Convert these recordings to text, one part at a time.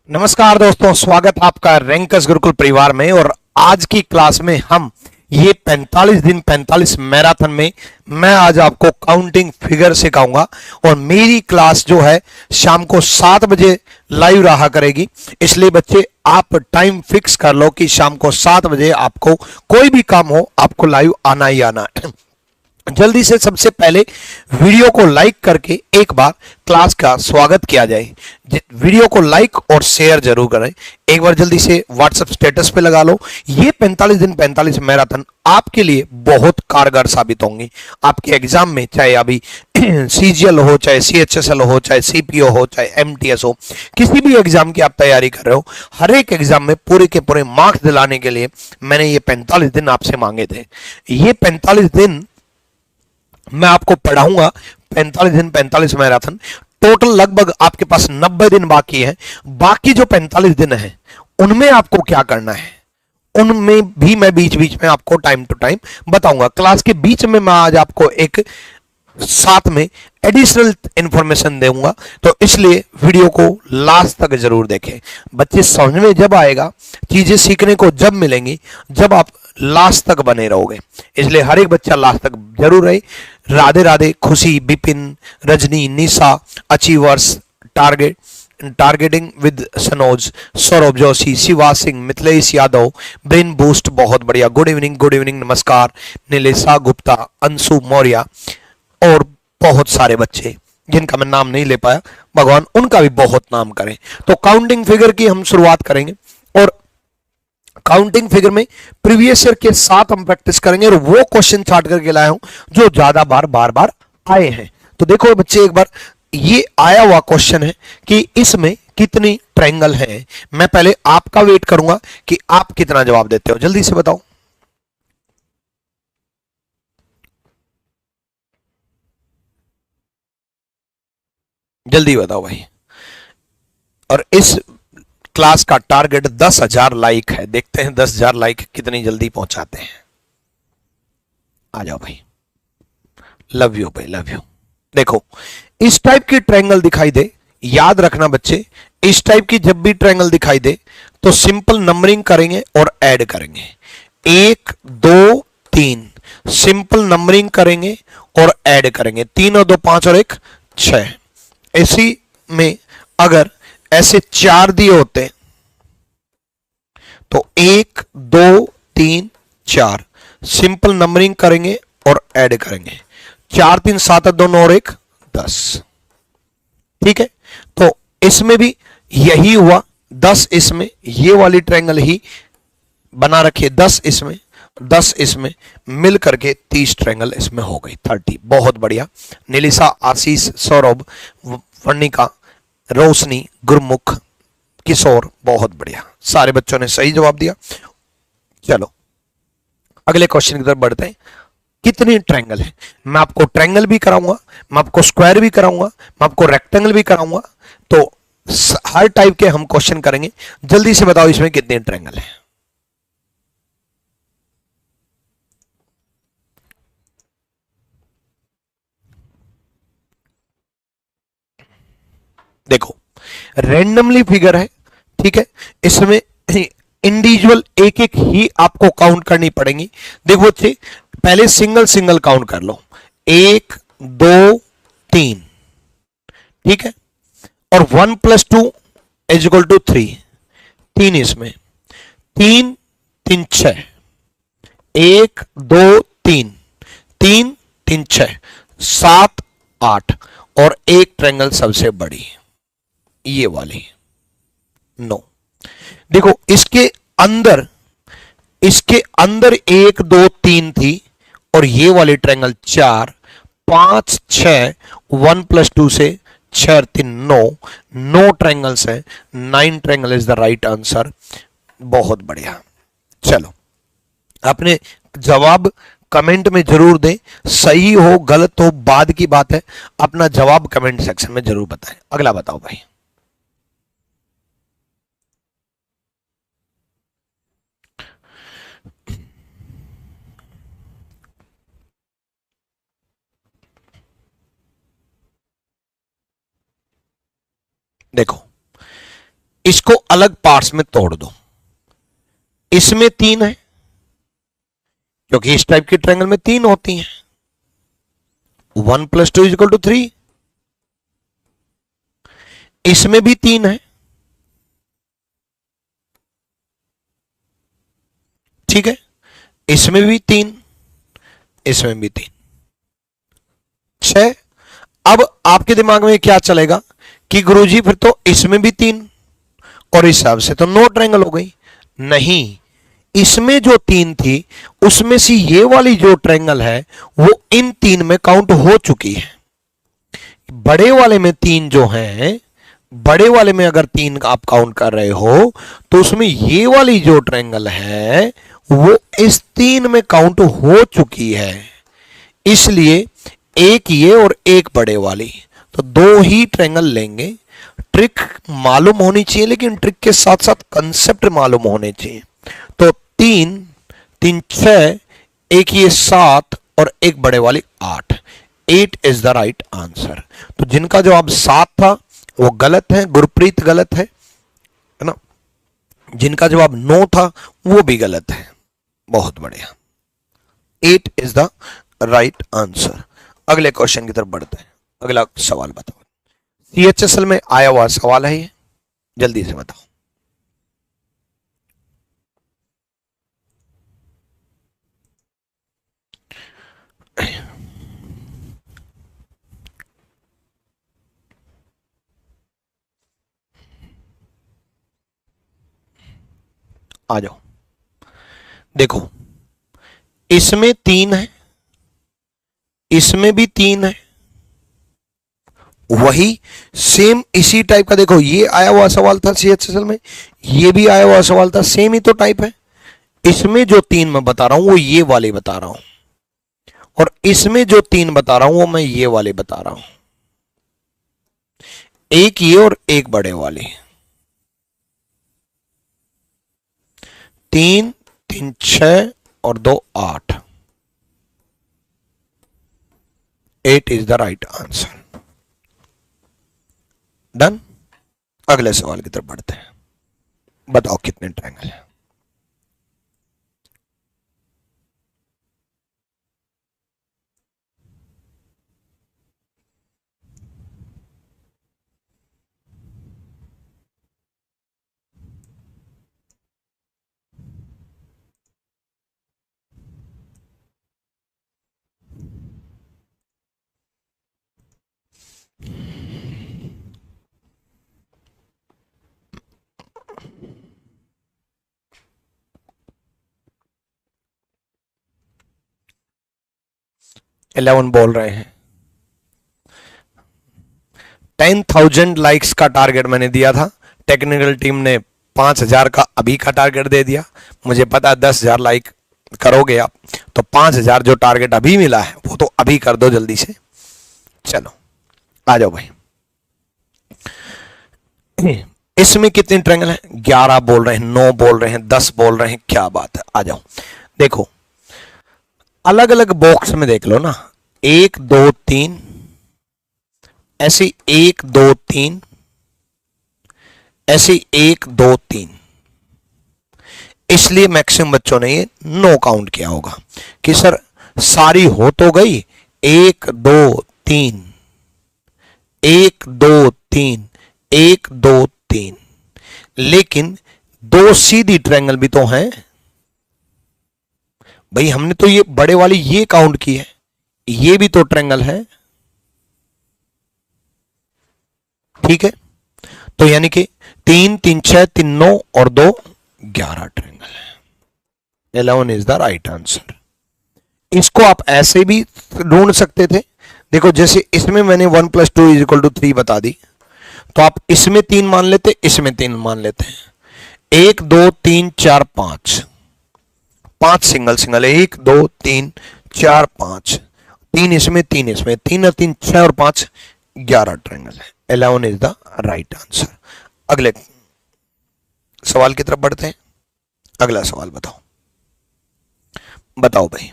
नमस्कार दोस्तों, स्वागत आपका रैंकस गुरुकुल परिवार में। और आज की क्लास में हम ये 45 दिन 45 मैराथन में मैं आज आपको काउंटिंग फिगर सिखाऊंगा। और मेरी क्लास जो है शाम को 7 बजे लाइव रहा करेगी, इसलिए बच्चे आप टाइम फिक्स कर लो कि शाम को 7 बजे आपको कोई भी काम हो आपको लाइव आना ही आना है। जल्दी से सबसे पहले वीडियो को लाइक करके एक बार क्लास का स्वागत किया जाए। वीडियो को लाइक और शेयर जरूर करें। एक बार जल्दी से व्हाट्सएप स्टेटस पे लगा लो। ये 45 दिन 45 मैराथन आपके लिए बहुत कारगर साबित होंगे आपके एग्जाम में, चाहे अभी सीजीएल हो, चाहे सीएचएसएल हो, चाहे सीपीओ हो, चाहे एमटीएस हो, किसी भी एग्जाम की आप तैयारी कर रहे हो। हर एक एग्जाम में पूरे के पूरे मार्क्स दिलाने के लिए मैंने ये 45 दिन आपसे मांगे थे। ये 45 दिन मैं आपको पढ़ाऊंगा। 45 दिन 45 मैराथन टोटल लगभग आपके पास 90 दिन बाकी है। बाकी जो 45 दिन है उनमें आपको क्या करना है, उनमें भी मैं बीच बीच में आपको टाइम टू टाइम बताऊंगा। क्लास के बीच में मैं आज आपको एक साथ में एडिशनल इंफॉर्मेशन दूंगा, तो इसलिए वीडियो को लास्ट तक जरूर देखें। बच्चे समझ में जब आएगा, चीजें सीखने को जब मिलेंगी, जब आप लास्ट तक बने रहोगे, इसलिए हर एक बच्चा लास्ट तक जरूर रहे। Radhe Radhe, Khushi, Bipin, Rajni, Nisha, achievers, targeting with Sanoj, Saurabh Joshi, Shiva Singh, Mithilesh Yadav, brain boost, बहुत बढ़िया, गुड इवनिंग, नमस्कार, नीलेशा गुप्ता, अंशु मौर्य और बहुत सारे बच्चे जिनका मैं नाम नहीं ले पाया, भगवान उनका भी बहुत नाम करें। तो काउंटिंग फिगर की हम शुरुआत करेंगे और काउंटिंग फिगर में प्रीवियस ईयर के साथ हम प्रैक्टिस करेंगे और वो क्वेश्चन छाट करके लाया हूं जो ज्यादा बार आए हैं। तो देखो बच्चे, एक बार ये आया हुआ क्वेश्चन है कि इसमें कितनी ट्रायंगल है। मैं पहले आपका वेट करूंगा कि आप कितना जवाब देते हो, जल्दी से बताओ। जल्दी बताओ भाई। और इस क्लास का टारगेट 10,000 लाइक है। देखते हैं 10,000 लाइक कितनी जल्दी पहुंचाते हैं। आ जाओ भाई, लव यू भाई, लव यू। देखो, इस टाइप की ट्रायंगल दिखाई दे, याद रखना बच्चे, इस टाइप की जब भी ट्रायंगल दिखाई दे तो सिंपल नंबरिंग करेंगे और ऐड करेंगे। 1 2 3 सिंपल नंबरिंग करेंगे और ऐड करेंगे। 3 और 2 5 और 1 6। इसी में अगर ऐसे 4 दिए होते तो 1 2 3 4 सिंपल नंबरिंग करेंगे और ऐड करेंगे। 4 3 7 2 9 और 1 10। ठीक है, तो इसमें भी यही हुआ। 10 इसमें, ये वाली ट्रायंगल ही बना रखिए। 10 इसमें, 10 इसमें, मिल करके 30 ट्रायंगल इसमें हो गई, 30। बहुत बढ़िया। नीलिशा, आशीष, सौरभ, वर्णिका, रोशनी, गुरमुख, किशोर, बहुत बढ़िया, सारे बच्चों ने सही जवाब दिया। चलो अगले क्वेश्चन की तरफ बढ़ते हैं। कितनी ट्रायंगल है? मैं आपको ट्रायंगल भी कराऊंगा, मैं आपको स्क्वायर भी कराऊंगा, मैं आपको रेक्टेंगल भी कराऊंगा। तो हर टाइप के हम क्वेश्चन करेंगे। जल्दी से बताओ इसमें कितने ट्रायंगल है। देखो, रैंडमली फिगर है, ठीक है, इसमें इंडिविजुअल एक एक ही आपको काउंट करनी पड़ेगी। देखो बच्चे, पहले सिंगल सिंगल काउंट कर लो। 1 2 3, ठीक है, और 1 + 2 = 3। 3 इसमें, 3 3 6, 1 2 3, 3 3 6 7 8 और एक ट्रायंगल सबसे बड़ी, ये वाली 9। देखो इसके अंदर 1 2 3 थी और ये वाली ट्रायंगल 4 5 6, 1 + 2 से 6 3 9, 9 ट्रायंगल्स है। 9 triangle is the right answer. बहुत बढ़िया। चलो, अपने जवाब कमेंट में जरूर दें। सही हो गलत हो बाद की बात है, अपना जवाब कमेंट सेक्शन में जरूर बताएं। अगला बताओ भाई। देखो, इसको अलग पार्ट्स में तोड़ दो। इसमें 3 है क्योंकि इस टाइप के ट्रायंगल में 3 होती हैं। 1 + 2 = 3। इसमें भी 3 है, ठीक है। इसमें भी 3, इसमें भी 3, 6। अब आपके दिमाग में क्या चलेगा कि गुरुजी फिर तो इसमें भी 3 और इस हिसाब से तो 9 ट्रायंगल हो गई। नहीं, इसमें जो 3 थी उसमें से ये वाली जो ट्रायंगल है वो इन 3 में काउंट हो चुकी है। बड़े वाले में 3 जो है, बड़े वाले में अगर 3 आप काउंट कर रहे हो तो उसमें ये वाली जो ट्रायंगल है वो इस 3 में काउंट हो चुकी है। इसलिए एक ये और एक बड़े वाली, तो 2 ही ट्रायंगल लेंगे। ट्रिक मालूम होनी चाहिए, लेकिन ट्रिक के साथ साथ कंसेप्ट मालूम होने चाहिए। तो 3 3 6, एक ये 7 और एक बड़े वाली 8। 8 इज द राइट आंसर। तो जिनका जवाब 7 था वो गलत है, गुरप्रीत गलत है ना। जिनका जवाब 9 था वो भी गलत है। बहुत बढ़िया, 8 इज द राइट आंसर। अगले क्वेश्चन की तरफ बढ़ते हैं। अगला सवाल बताओ। CHSL में आया हुआ सवाल है ये, जल्दी से बताओ। आ जाओ, देखो इसमें 3 है, इसमें भी 3 है, वही सेम इसी टाइप का। देखो ये आया हुआ सवाल था CHSL में, ये भी आया हुआ सवाल था, सेम ही तो टाइप है। इसमें जो 3 मैं बता रहा हूं वो ये वाले बता रहा हूं, और इसमें जो 3 बता रहा हूं वो मैं ये वाले बता रहा हूं। एक ये और एक बड़े वाले। 3 3 6 और 2 8। 8 is the right answer. Done. अगले सवाल की तरफ बढ़ते हैं। बताओ कितने ट्रायंगल हैं। इलेवन बोल रहे हैं। 10,000 लाइक्स का टारगेट मैंने दिया था, टेक्निकल टीम ने 5,000 का अभी का टारगेट दे दिया। मुझे पता है 10,000 लाइक करोगे आप, तो 5,000 जो टारगेट अभी मिला है वो तो अभी कर दो जल्दी से। चलो आ जाओ भाई। इसमें कितने ट्रायंगल हैं? 11 बोल रहे हैं, 9 बोल रहे हैं, 10 बोल रहे हैं, क्या बात है। आ जाओ, देखो अलग अलग बॉक्स में देख लो ना। 1 2 3 ऐसे, 1 2 3 ऐसे, 1 2 3। इसलिए मैक्सिमम बच्चों ने ये 9 काउंट किया होगा कि सर सारी हो तो गई। 1 2 3, 1 2 3, 1 2 3, लेकिन 2 सीधी ट्रायंगल भी तो हैं भाई। हमने तो ये बड़े वाली ये काउंट की है, ये भी तो ट्रायंगल है, ठीक है। तो यानी कि 3 3 6 3 9 और 2 11 ट्रायंगल है। 11 इज द राइट आंसर। इसको आप ऐसे भी ढूंढ सकते थे। देखो जैसे इसमें मैंने 1 + 2 = 3 बता दी, तो आप इसमें 3 मान लेते, इसमें 3 मान लेते हैं। 1 2 3 4 5, 5 सिंगल सिंगल, 1 2 3 4 5, 3 इसमें 3 इसमें, 3 और 3 6 और 5 11 ट्रायंगल है। 11 इज द राइट आंसर। अगले सवाल की तरफ बढ़ते हैं। अगला सवाल बताओ, बताओ भाई।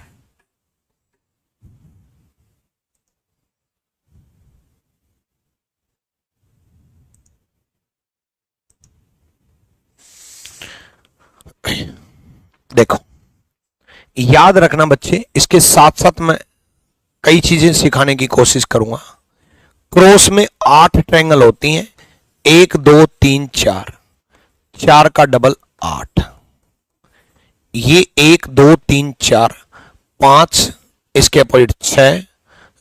देखो याद रखना बच्चे, इसके साथ साथ मैं कई चीजें सिखाने की कोशिश करूंगा। क्रॉस में 8 ट्रायंगल होती हैं, 1 2 3 4, 4 का डबल 8, ये 1 2 3 4, 5 इसके अपोजिट 6,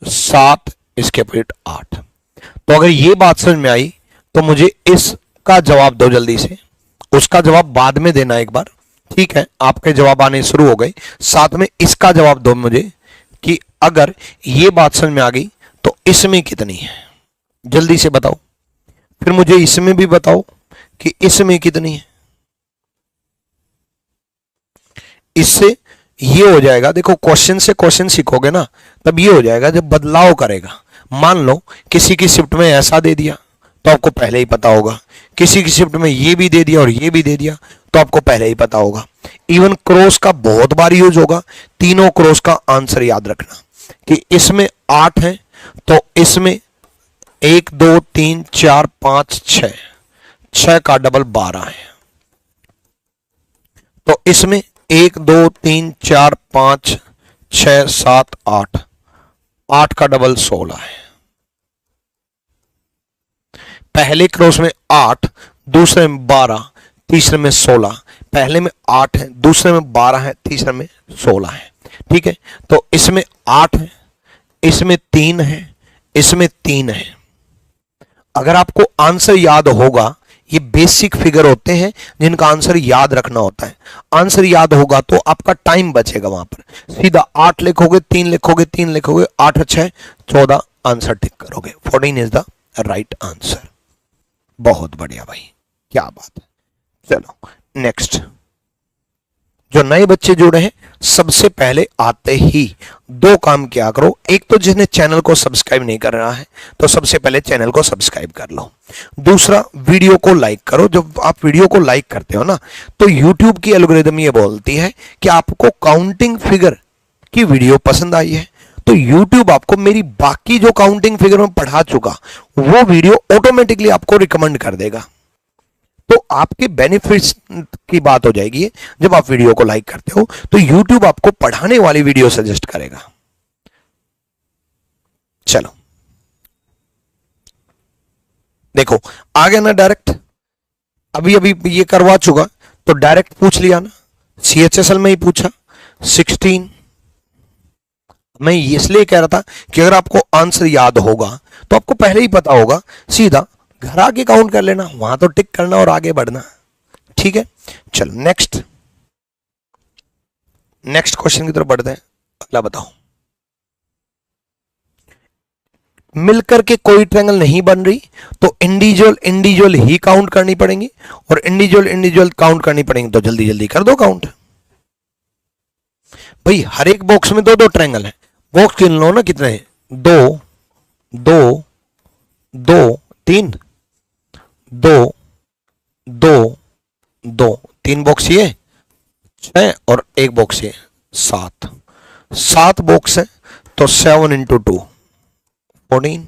7 इसके अपोजिट 8। तो अगर ये बात समझ में आई तो मुझे इसका जवाब दो जल्दी से, उसका जवाब बाद में देना एक बार, ठीक है। आपके जवाब आने शुरू हो गए, साथ में इसका जवाब दो मुझे कि अगर ये बात समझ में आ गई तो इसमें कितनी है, जल्दी से बताओ। फिर मुझे इसमें भी बताओ कि इसमें कितनी है। इससे ये हो जाएगा, देखो क्वेश्चन से क्वेश्चन सीखोगे ना तब ये हो जाएगा जब बदलाव करेगा। मान लो किसी की शिफ्ट में ऐसा दे दिया तो आपको पहले ही पता होगा, किसी की शिफ्ट में ये भी दे दिया और ये भी दे दिया तो आपको पहले ही पता होगा। इवन क्रॉस का बहुत बार यूज होगा। तीनों क्रॉस का आंसर याद रखना कि इसमें 8 है तो इसमें 1 2 3 4 5 6, 6 का डबल 12 है। तो इसमें 1 2 3 4 5 6 7 8, 8 का डबल 16 है। पहले क्रॉस में 8, दूसरे में 12, तीसरे में 16। पहले में 8 है, दूसरे में 12 है, तीसरे में 16 है, ठीक है। तो इसमें 8 है, इसमें 3 है, इसमें 3 है। अगर आपको आंसर याद होगा, ये बेसिक फिगर होते हैं जिनका आंसर याद रखना होता है। आंसर याद होगा तो आपका टाइम बचेगा, वहां पर सीधा 8 लिखोगे, 3 लिखोगे, 3 लिखोगे, 8 6 14 आंसर टिक करोगे। 14 इज द राइट आंसर। बहुत बढ़िया भाई, क्या बात है। चलो नेक्स्ट, जो नए बच्चे जुड़े हैं सबसे पहले आते ही 2 काम किया करो। एक तो जिसने चैनल को सब्सक्राइब नहीं कर रहा है तो सबसे पहले चैनल को सब्सक्राइब कर लो। दूसरा, वीडियो को लाइक करो। जब आप वीडियो को लाइक करते हो ना तो यूट्यूब की एल्गोरिदम ये बोलती है कि आपको काउंटिंग फिगर की वीडियो पसंद आई है, तो YouTube आपको मेरी बाकी जो काउंटिंग फिगर में पढ़ा चुका वो वीडियो ऑटोमेटिकली आपको रिकमेंड कर देगा। तो आपके बेनिफिट्स की बात हो जाएगी। जब आप वीडियो को लाइक करते हो तो YouTube आपको पढ़ाने वाली वीडियो सजेस्ट करेगा। चलो देखो, आ गया ना डायरेक्ट। अभी अभी ये करवा चुका तो डायरेक्ट पूछ लिया ना, CHSL में ही पूछा 16। मैं इसलिए कह रहा था कि अगर आपको आंसर याद होगा तो आपको पहले ही पता होगा, सीधा घर आके काउंट कर लेना, वहां तो टिक करना और आगे बढ़ना, ठीक है। चलो नेक्स्ट क्वेश्चन की तरफ बढ़ते हैं। अगला बताओ, मिलकर के कोई ट्रायंगल नहीं बन रही तो इंडिविजुअल ही काउंट करनी पड़ेंगी, और इंडिविजुअल काउंट करनी पड़ेंगी तो जल्दी जल्दी कर दो काउंट। भाई हर एक बॉक्स में 2-2 ट्रायंगल है, बॉक्स गिन लो ना कितने हैं, 2 2 2 3 2 2 2, 3 बॉक्स ये 6 और 1 बॉक्स ये 7 बॉक्स है तो 7 into 2 14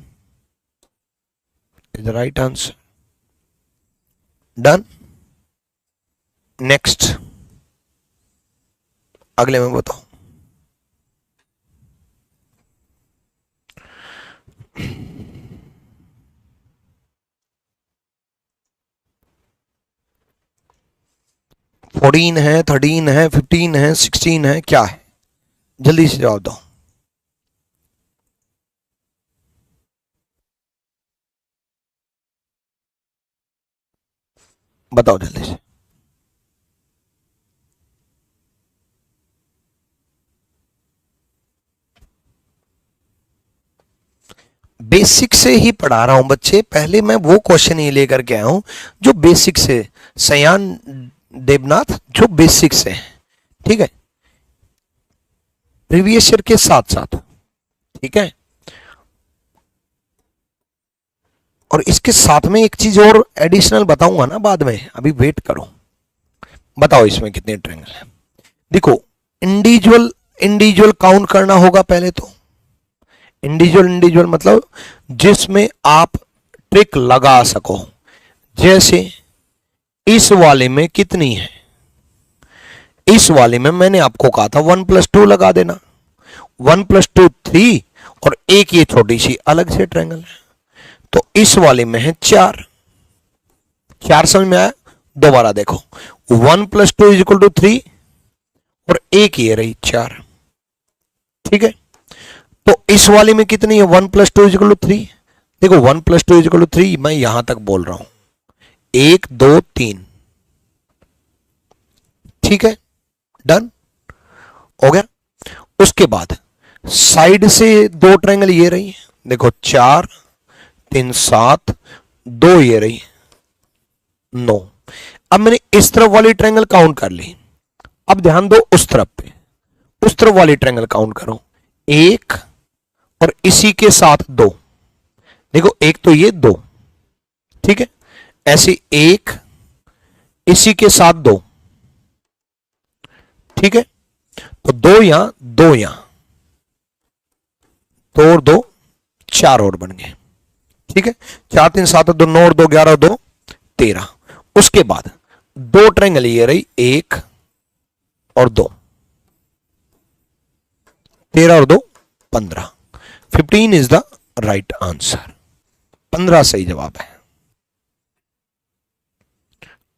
is the right answer. Done. Next, अगले में बताओ। फोर्टीन है, 13 है, 15 है, 16 है, क्या है, जल्दी से जवाब दो। बताओ जल्दी से। बेसिक से ही पढ़ा रहा हूं बच्चे, पहले मैं वो क्वेश्चन ही लेकर के आया हूं जो बेसिक से, सयान देवनाथ जो बेसिक से है, ठीक है, प्रीवियस ईयर के साथ साथ, ठीक है। और इसके साथ में एक चीज और एडिशनल बताऊंगा ना बाद में, अभी वेट करो। बताओ इसमें कितने ट्रायंगल हैं। देखो इंडिविजुअल काउंट करना होगा पहले तो। इंडिविजुअल मतलब जिसमें आप ट्रिक लगा सको, जैसे इस वाले में कितनी है, इस वाले में मैंने आपको कहा था 1+2 लगा देना, 1+2 3 और एक ये छोटी सी अलग से ट्रायंगल है, तो इस वाले में है 4। 4 समझ में आया? दोबारा देखो, 1+2 = 3 और एक ये रही 4, ठीक है। तो इस वाले में कितनी है? 1+2 = 3। देखो 1+2 = 3 मैं यहां तक बोल रहा हूं, 1 2 3, ठीक है, डन हो गया। उसके बाद साइड से दो ट्रायंगल ये रही, देखो 4 3 7, 2 ये रही 9। अब मैंने इस तरफ वाली ट्रायंगल काउंट कर ली, अब ध्यान दो उस तरफ पे, उस तरफ वाली ट्रायंगल काउंट करो, 1 और इसी के साथ 2, देखो एक तो ये 2, ठीक है, ऐसे 1 इसी के साथ 2, ठीक है, तो 2 यहां 2 यहां, 2 और 2 4 और बन गए, ठीक है। 4 3 7 2 9 और 2 11 और 2 13। उसके बाद दो ट्रायंगल ये रही, 1 और 2, 13 और 2 15, 15 इज द राइट आंसर, 15 सही जवाब है।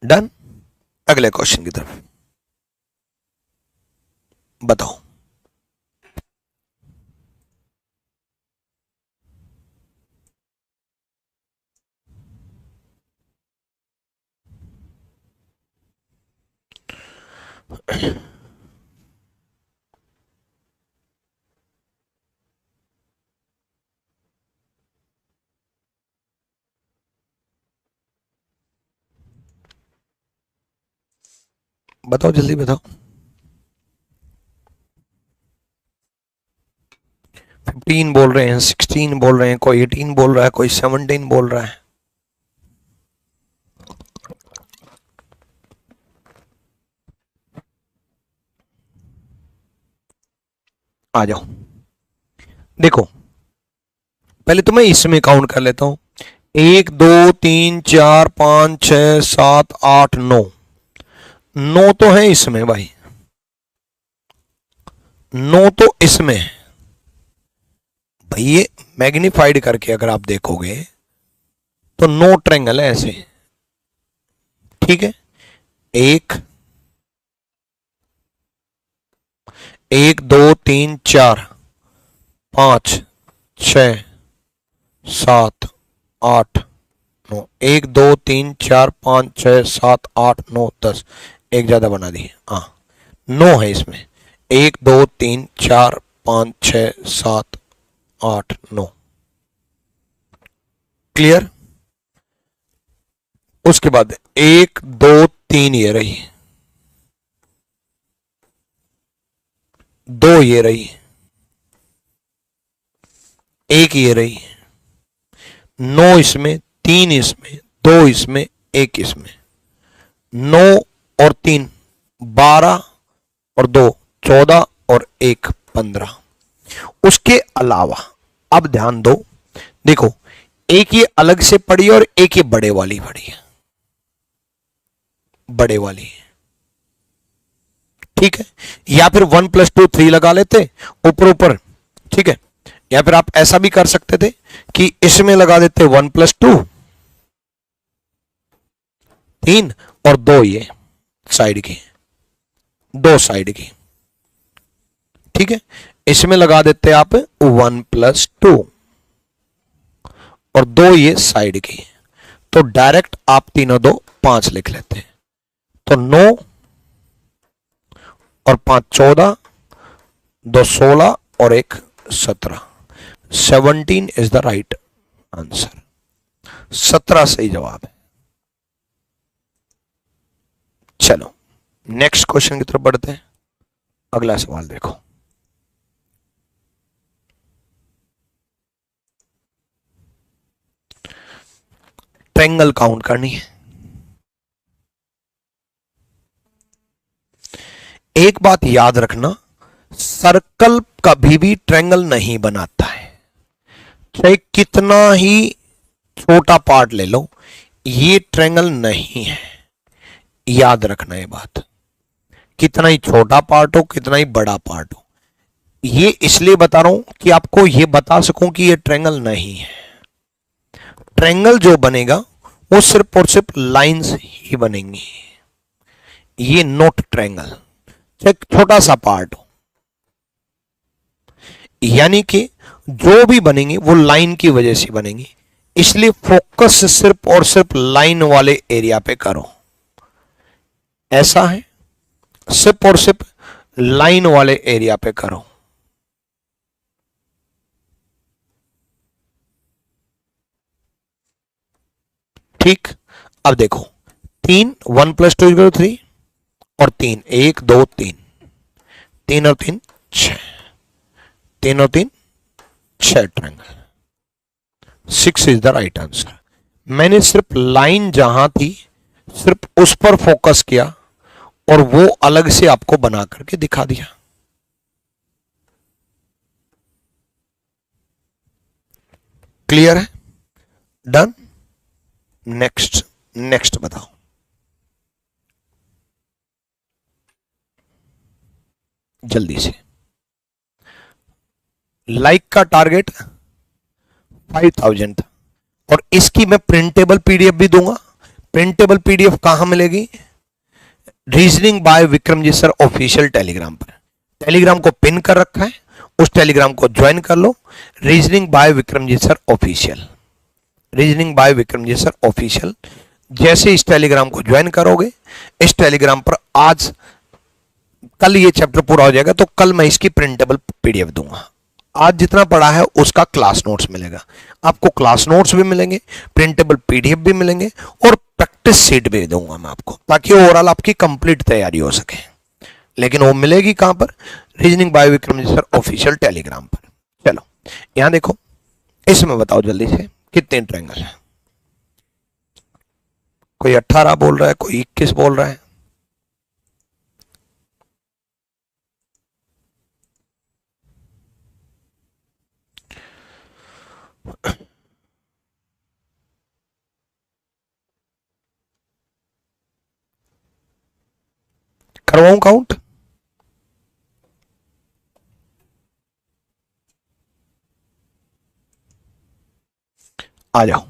डन। अगले क्वेश्चन की तरफ बताओ। बताओ जल्दी बताओ। 15 बोल रहे हैं, 16 बोल रहे हैं, कोई 18 बोल रहा है, कोई 17 बोल रहा है। आ जाओ। देखो पहले तो मैं इसमें काउंट कर लेता हूं, 1 2 3 4 5 6 7 8 9, 9 तो है इसमें भाई, 9 तो इसमें है भाई। ये मैग्नीफाइड करके अगर आप देखोगे तो 9 ट्रायंगल है ऐसे, ठीक है। 1 1 2 3 4 5 6 7 8 9, 1 2 3 4 5 6 7 8 9 10, एक ज्यादा बना दी, हाँ 9 है इसमें, 1 2 3 4 5 6 7 8 9, क्लियर। उसके बाद 1 2 3 ये रही, 2 ये रही, 1 ये रही, 9 इसमें, 3 इसमें, 2 इसमें, 1 इसमें, 9 और 3 12 और 2 14 और 1 15। उसके अलावा अब ध्यान दो, देखो एक ये अलग से पड़ी और एक ये बड़े वाली पड़ी है, बड़े वाली, ठीक है। या फिर 1+2 3 लगा लेते ऊपर ऊपर, ठीक है। या फिर आप ऐसा भी कर सकते थे कि इसमें लगा देते 1+2 3 और 2 ये साइड की, 2 साइड की, ठीक है। इसमें लगा देते आप 1+2 और 2 ये साइड की, तो डायरेक्ट आप तीनों 2 5 लिख लेते, तो 9 और 5 14, 2 16 और 1 17, 17 इज द राइट आंसर, 17 सही जवाब है। चलो नेक्स्ट क्वेश्चन की तरफ बढ़ते हैं। अगला सवाल देखो, ट्रायंगल काउंट करनी है। एक बात याद रखना, सर्कल कभी भी ट्रायंगल नहीं बनाता है, चाहे कितना ही छोटा पार्ट ले लो, ये ट्रायंगल नहीं है। याद रखना ये बात, कितना ही छोटा पार्ट हो, कितना ही बड़ा पार्ट हो। ये इसलिए बता रहा हूं कि आपको ये बता सकूं कि ये ट्रायंगल नहीं है। ट्रायंगल जो बनेगा वो सिर्फ और सिर्फ लाइंस ही बनेंगी। ये नॉट ट्रायंगल, चाहे छोटा सा पार्ट हो, यानी कि जो भी बनेंगे वो लाइन की वजह से बनेंगी। इसलिए फोकस सिर्फ और सिर्फ लाइन वाले एरिया पे करो। ऐसा है, सिर्फ और सिर्फ लाइन वाले एरिया पे करो। ठीक, अब देखो 3 1 + 2 = 3 और 3 1 2 3, 3 और 3 6, 3 और 3 6 triangle. 6 is the right answer. मैंने सिर्फ लाइन जहां थी सिर्फ उस पर फोकस किया और वो अलग से आपको बना करके दिखा दिया। क्लियर है? डन। नेक्स्ट, नेक्स्ट बताओ। जल्दी से। लाइक का टारगेट 5000 था और इसकी मैं प्रिंटेबल पीडीएफ भी दूंगा। प्रिंटेबल पीडीएफ कहां मिलेगी? Reasoning by Vikramjeet sir official Telegram पर। टेलीग्राम को पिन कर रखा है, उस टेलीग्राम को ज्वाइन कर लो। Reasoning by Vikramjeet sir official, reasoning by Vikramjeet sir official. जैसे इस टेलीग्राम को ज्वाइन करोगे, इस टेलीग्राम पर आज कल ये चैप्टर पूरा हो जाएगा तो कल मैं इसकी प्रिंटेबल पीडीएफ दूंगा। आज जितना पढ़ा है उसका क्लास नोट्स मिलेगा आपको। क्लास नोट्स भी मिलेंगे, प्रिंटेबल पीडीएफ भी मिलेंगे और प्रैक्टिस सीट भी दूंगा मैं आपको, ताकि ओवरऑल आपकी कंप्लीट तैयारी हो सके। लेकिन वो मिलेगी कहां पर? Reasoning by Vikramjeet sir official Telegram पर। चलो यहां देखो, इसमें बताओ जल्दी से कितने ट्रायंगल है। कोई 18 बोल रहा है, कोई 21 बोल रहा है। करवाऊं काउंट? आ जाओ।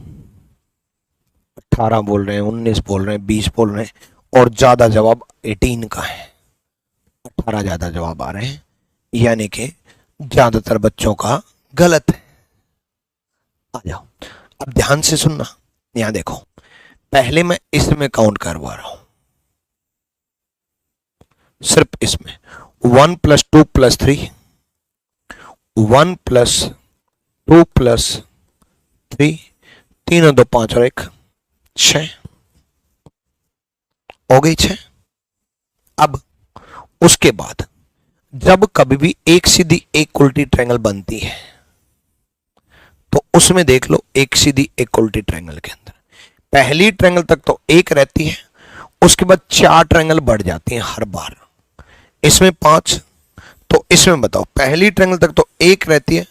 18 बोल रहे हैं, 19 बोल रहे हैं, 20 बोल रहे हैं और ज्यादा जवाब 18 का है। 18 ज्यादा जवाब आ रहे हैं, यानी कि ज्यादातर बच्चों का गलत है। आ जाओ, अब ध्यान से सुनना। यहां देखो, पहले मैं इसमें काउंट करवा रहा हूं, सिर्फ इसमें 1 + 2 + 3, 1 + 2 + 3, 3 और 2 5 और 1 6 हो गई 6। अब उसके बाद जब कभी भी एक सीधी एक उल्टी ट्रायंगल बनती है तो उसमें देख लो, एक सीधी एक उल्टी ट्रायंगल के अंदर पहली ट्रायंगल तक तो एक रहती है, उसके बाद 4 ट्रायंगल बढ़ जाती हैं हर बार। इसमें 5, तो इसमें बताओ पहली ट्रायंगल तक तो एक रहती है,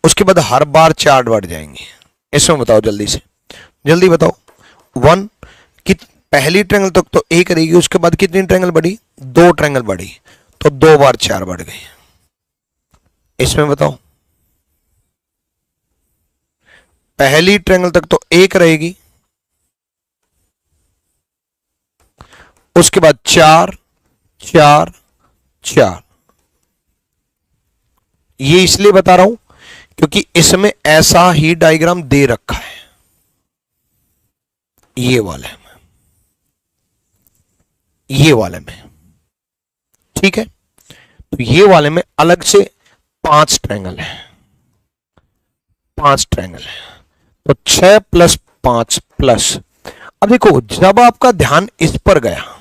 उसके बाद हर बार 4 बढ़ जाएंगे। इसमें बताओ जल्दी से, जल्दी बताओ। 1 कि पहली ट्रायंगल तक तो एक रहेगी, उसके बाद कितनी ट्रायंगल बढ़ी? 2 ट्रायंगल बढ़ी, तो 2 बार 4 बढ़ गई। इसमें बताओ पहली ट्रायंगल तक तो एक रहेगी, उसके बाद 4 4 4। ये इसलिए बता रहा हूं क्योंकि इसमें ऐसा ही डायग्राम दे रखा है, ये वाले में, ये वाले में। ठीक है, तो ये वाले में अलग से 5 ट्रायंगल है, 5 ट्रायंगल है, तो 6 + 5 प्लस। अब देखो, जब आपका ध्यान इस पर गया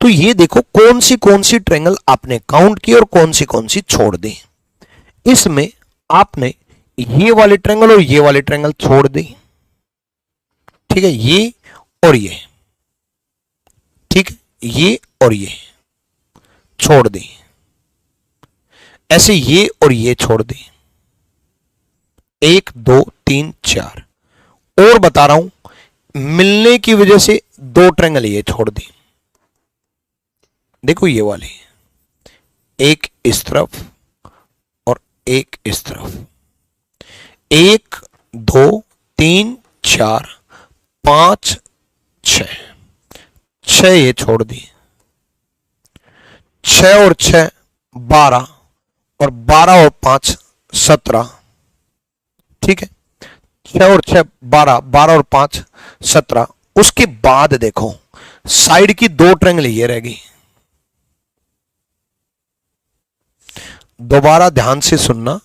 तो ये देखो कौन सी ट्रायंगल आपने काउंट की और कौन सी छोड़ दी। इसमें आपने ये वाले ट्रायंगल और ये वाले ट्रायंगल छोड़ दी। ठीक है, ये और ये, ठीक है, ये और ये छोड़ दी। ऐसे ये और ये छोड़ दी। 1 2 3 4। और बता रहा हूं, मिलने की वजह से दो ट्रायंगल ये छोड़ दी, देखो ये वाली, एक इस तरफ और एक इस तरफ, 1 2 3 4 5 6, 6 ये छोड़ दी, 6 और 6 12 और 12 और 5 17, ठीक है, 6 और 6 12, 12 और 5 17। उसके बाद देखो साइड की दो ट्रायंगल ये रहेगी, दोबारा ध्यान से सुनना,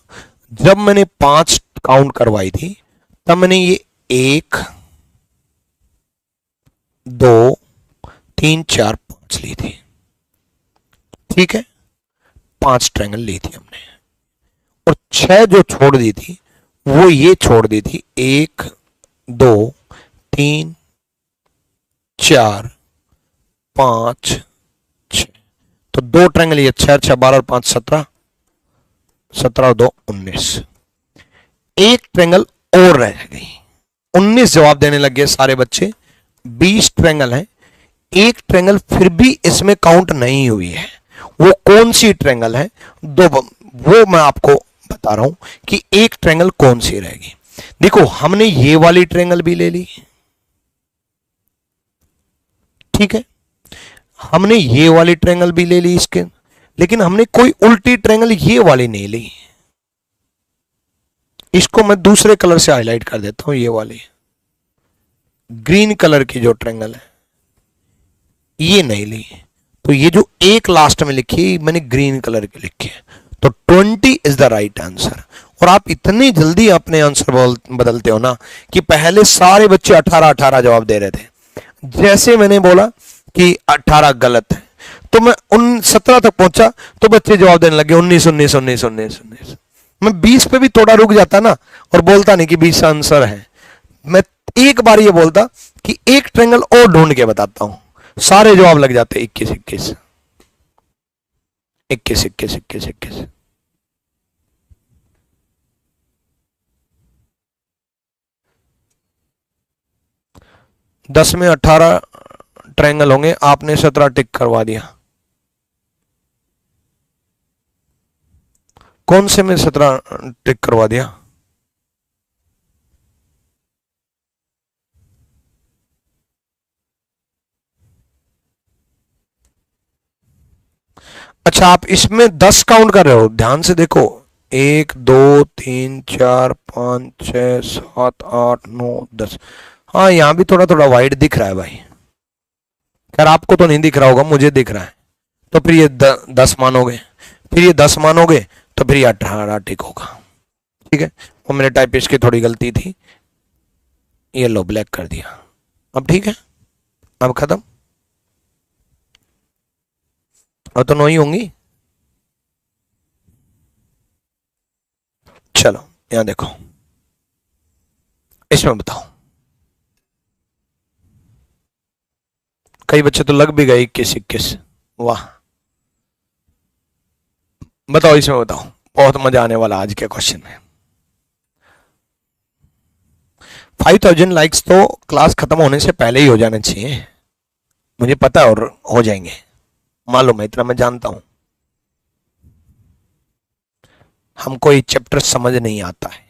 जब मैंने 5 काउंट करवाई थी तब मैंने ये 1 2 3 4 5 ली थी, ठीक है, 5 ट्रायंगल ली थी हमने, और 6 जो छोड़ दी थी वो ये छोड़ दी थी, 1 2 3 4 5 6, तो दो ट्रायंगल ये 6 6 12 और 5 17, 17 और 2 19, एक ट्रायंगल और रह गई, 19 जवाब देने लग गए सारे बच्चे, 20 ट्रायंगल है, एक ट्रायंगल फिर भी इसमें काउंट नहीं हुई है, वो कौन सी ट्रायंगल है, दो वो मैं आपको बता रहा हूं कि एक ट्रायंगल कौन सी रहेगी। देखो हमने ये वाली ट्रायंगल भी ले ली, ठीक है, हमने ये वाली ट्रायंगल भी ले ली इसके, लेकिन हमने कोई उल्टी ट्रायंगल ये वाली नहीं ली, इसको मैं दूसरे कलर से हाईलाइट कर देता हूं, ये वाली ग्रीन कलर की जो ट्रायंगल है ये नहीं ली, तो ये जो एक लास्ट में लिखी मैंने ग्रीन कलर की लिखी है, तो 20 इज द राइट आंसर। और आप इतनी जल्दी अपने आंसर बदलते हो ना कि पहले सारे बच्चे 18 18 जवाब दे रहे थे, जैसे मैंने बोला कि 18 गलत है तो मैं 17 तक पहुंचा तो बच्चे जवाब देने लगे 19 19 19 19 19, मैं 20 पे भी थोड़ा रुक जाता ना और बोलता नहीं कि 20 आंसर है, मैं एक बार ये बोलता कि एक ट्रायंगल और ढूंढ के बताता हूं, सारे जवाब लग जाते 21 21 21 21 21 21। 10 में 18 ट्रायंगल होंगे, आपने 17 टिक करवा दिया, कौन से में 17 टिक करवा दिया, अच्छा आप इसमें 10 काउंट कर रहे हो, ध्यान से देखो 1 2 3 4 5 6 7 8 9 10, हाँ यहां भी थोड़ा थोड़ा वाइट दिख रहा है भाई, खैर आपको तो नहीं दिख रहा होगा, मुझे दिख रहा है, तो फिर ये 10 मानोगे, फिर ये 10 मानोगे, तो फिर ये 18 टिक होगा, ठीक है, वो मेरे टाइपिस्ट की थोड़ी गलती थी, ये लो ब्लैक कर दिया, अब ठीक है, अब खत्म, अब तो 9 ही होंगी, चलो यहां देखो, इसमें बताओ, कई बच्चे तो लग भी गए 21 21, वाह, बताओ इसमें बताओ, बहुत मजा आने वाला आज के क्वेश्चन में। 5000 लाइक्स तो क्लास खत्म होने से पहले ही हो जाने चाहिए, मुझे पता है, और हो जाएंगे, मालूम है, इतना मैं जानता हूं, हमको ये चैप्टर समझ नहीं आता है,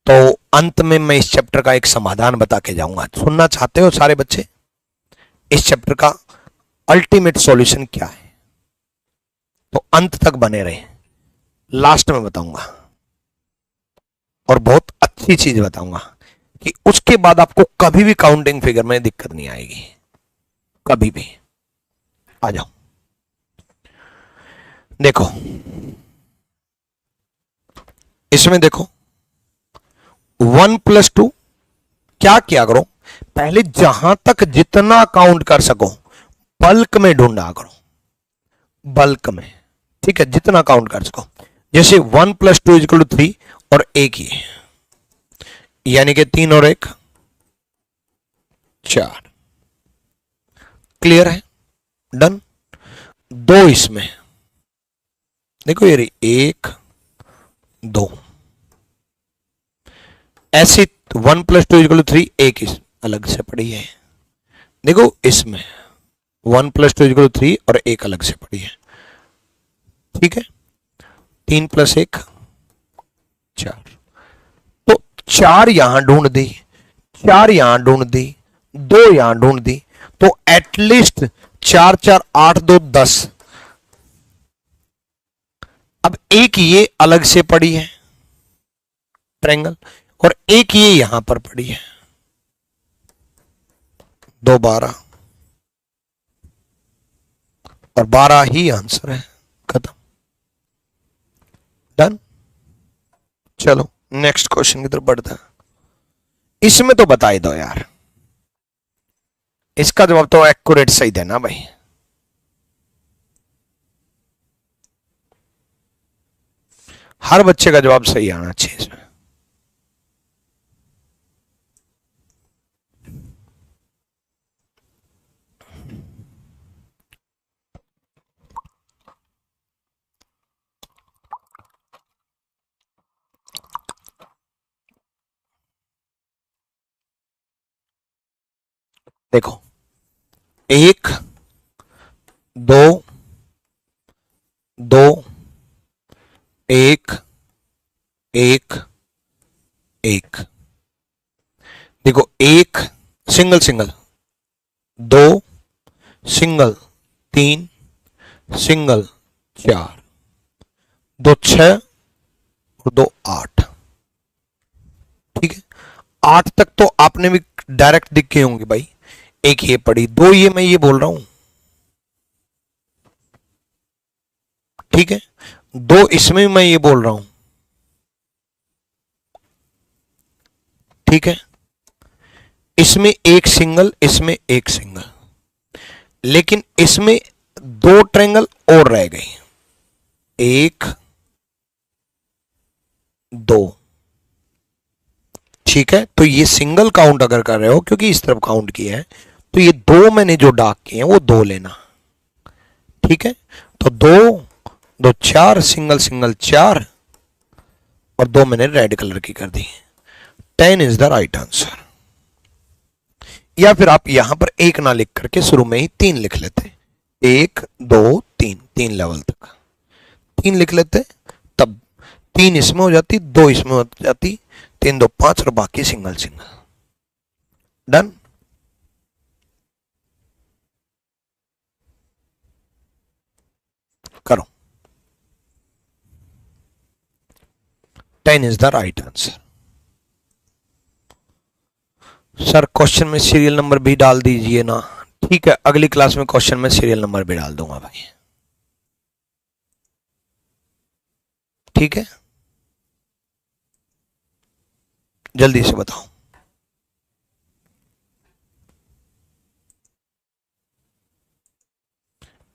तो अंत में मैं इस चैप्टर का एक समाधान बता के जाऊंगा, सुनना चाहते हो सारे बच्चे इस चैप्टर का अल्टीमेट सॉल्यूशन क्या है, तो अंत तक बने रहे, लास्ट में बताऊंगा, और बहुत अच्छी चीज बताऊंगा कि उसके बाद आपको कभी भी काउंटिंग फिगर में दिक्कत नहीं आएगी, कभी भी। आ जाओ देखो, इसमें देखो 1 + 2, क्या किया करो, पहले जहां तक जितना काउंट कर सको बल्क में ढूंढा करो, बल्क में, ठीक है, जितना काउंट कर सको, जैसे 1 + 2 = 3 और एक ही, यानी कि 3 और 1 4, क्लियर है, डन। 2 इसमें देखो ये 1 2, ऐसे 1 + 2 = 3, एक इस अलग से पड़ी है, देखो इसमें 1+2 = 3 और एक अलग से पड़ी है, ठीक है। 3+1 = 4, तो 4 यहां ढूंढ दी, 4 यहां ढूंढ दी, 2 यहां ढूंढ दी, तो एटलीस्ट 4 4 8 2 10। अब एक ये अलग से पड़ी है ट्रायंगल, और एक ये यहां पर पड़ी है, 2 12, और 12 ही आंसर है, खत्म, डन। चलो नेक्स्ट क्वेश्चन की तरफ बढ़ता है। इसमें तो बता ही दो यार, इसका जवाब तो एक्यूरेट सही देना भाई। हर बच्चे का जवाब सही आना चाहिए इसमें। देखो 1 2 2 1 1 1, देखो 1 सिंगल सिंगल, 2 सिंगल, 3 सिंगल, 4, 2 6 और 2 8, ठीक है। 8 तक तो आपने भी डायरेक्ट दिख गए होंगे भाई, एक ये पड़ी, 2 ये मैं ये बोल रहा हूं, ठीक है। 2 इसमें भी मैं ये बोल रहा हूं, ठीक है। इसमें एक सिंगल, इसमें एक सिंगल, लेकिन इसमें 2 ट्रायंगल और रह गए, 1 2, ठीक है। तो ये सिंगल काउंट अगर कर रहे हो, क्योंकि इस तरफ काउंट किया है, तो ये 2 मैंने जो डार्क किए हैं वो 2 लेना, ठीक है। तो 2 2 4 सिंगल सिंगल 4, और 2 मैंने रेड कलर की कर दी, 10 इज द राइट आंसर। या फिर आप यहां पर 1 ना लिख करके शुरू में ही 3 लिख लेते, 1 2 3, 3 लेवल तक 3 लिख लेते, तब 3 इसमें हो जाती, 2 इसमें हो जाती, 3 2 5, और बाकी सिंगल सिंगल, डन। करो, 10 is the right answer. Sir question में सीरियल नंबर भी डाल दीजिए ना, ठीक है, अगली क्लास में क्वेश्चन में सीरियल नंबर भी डाल दूंगा भाई, ठीक है। जल्दी से बताओ,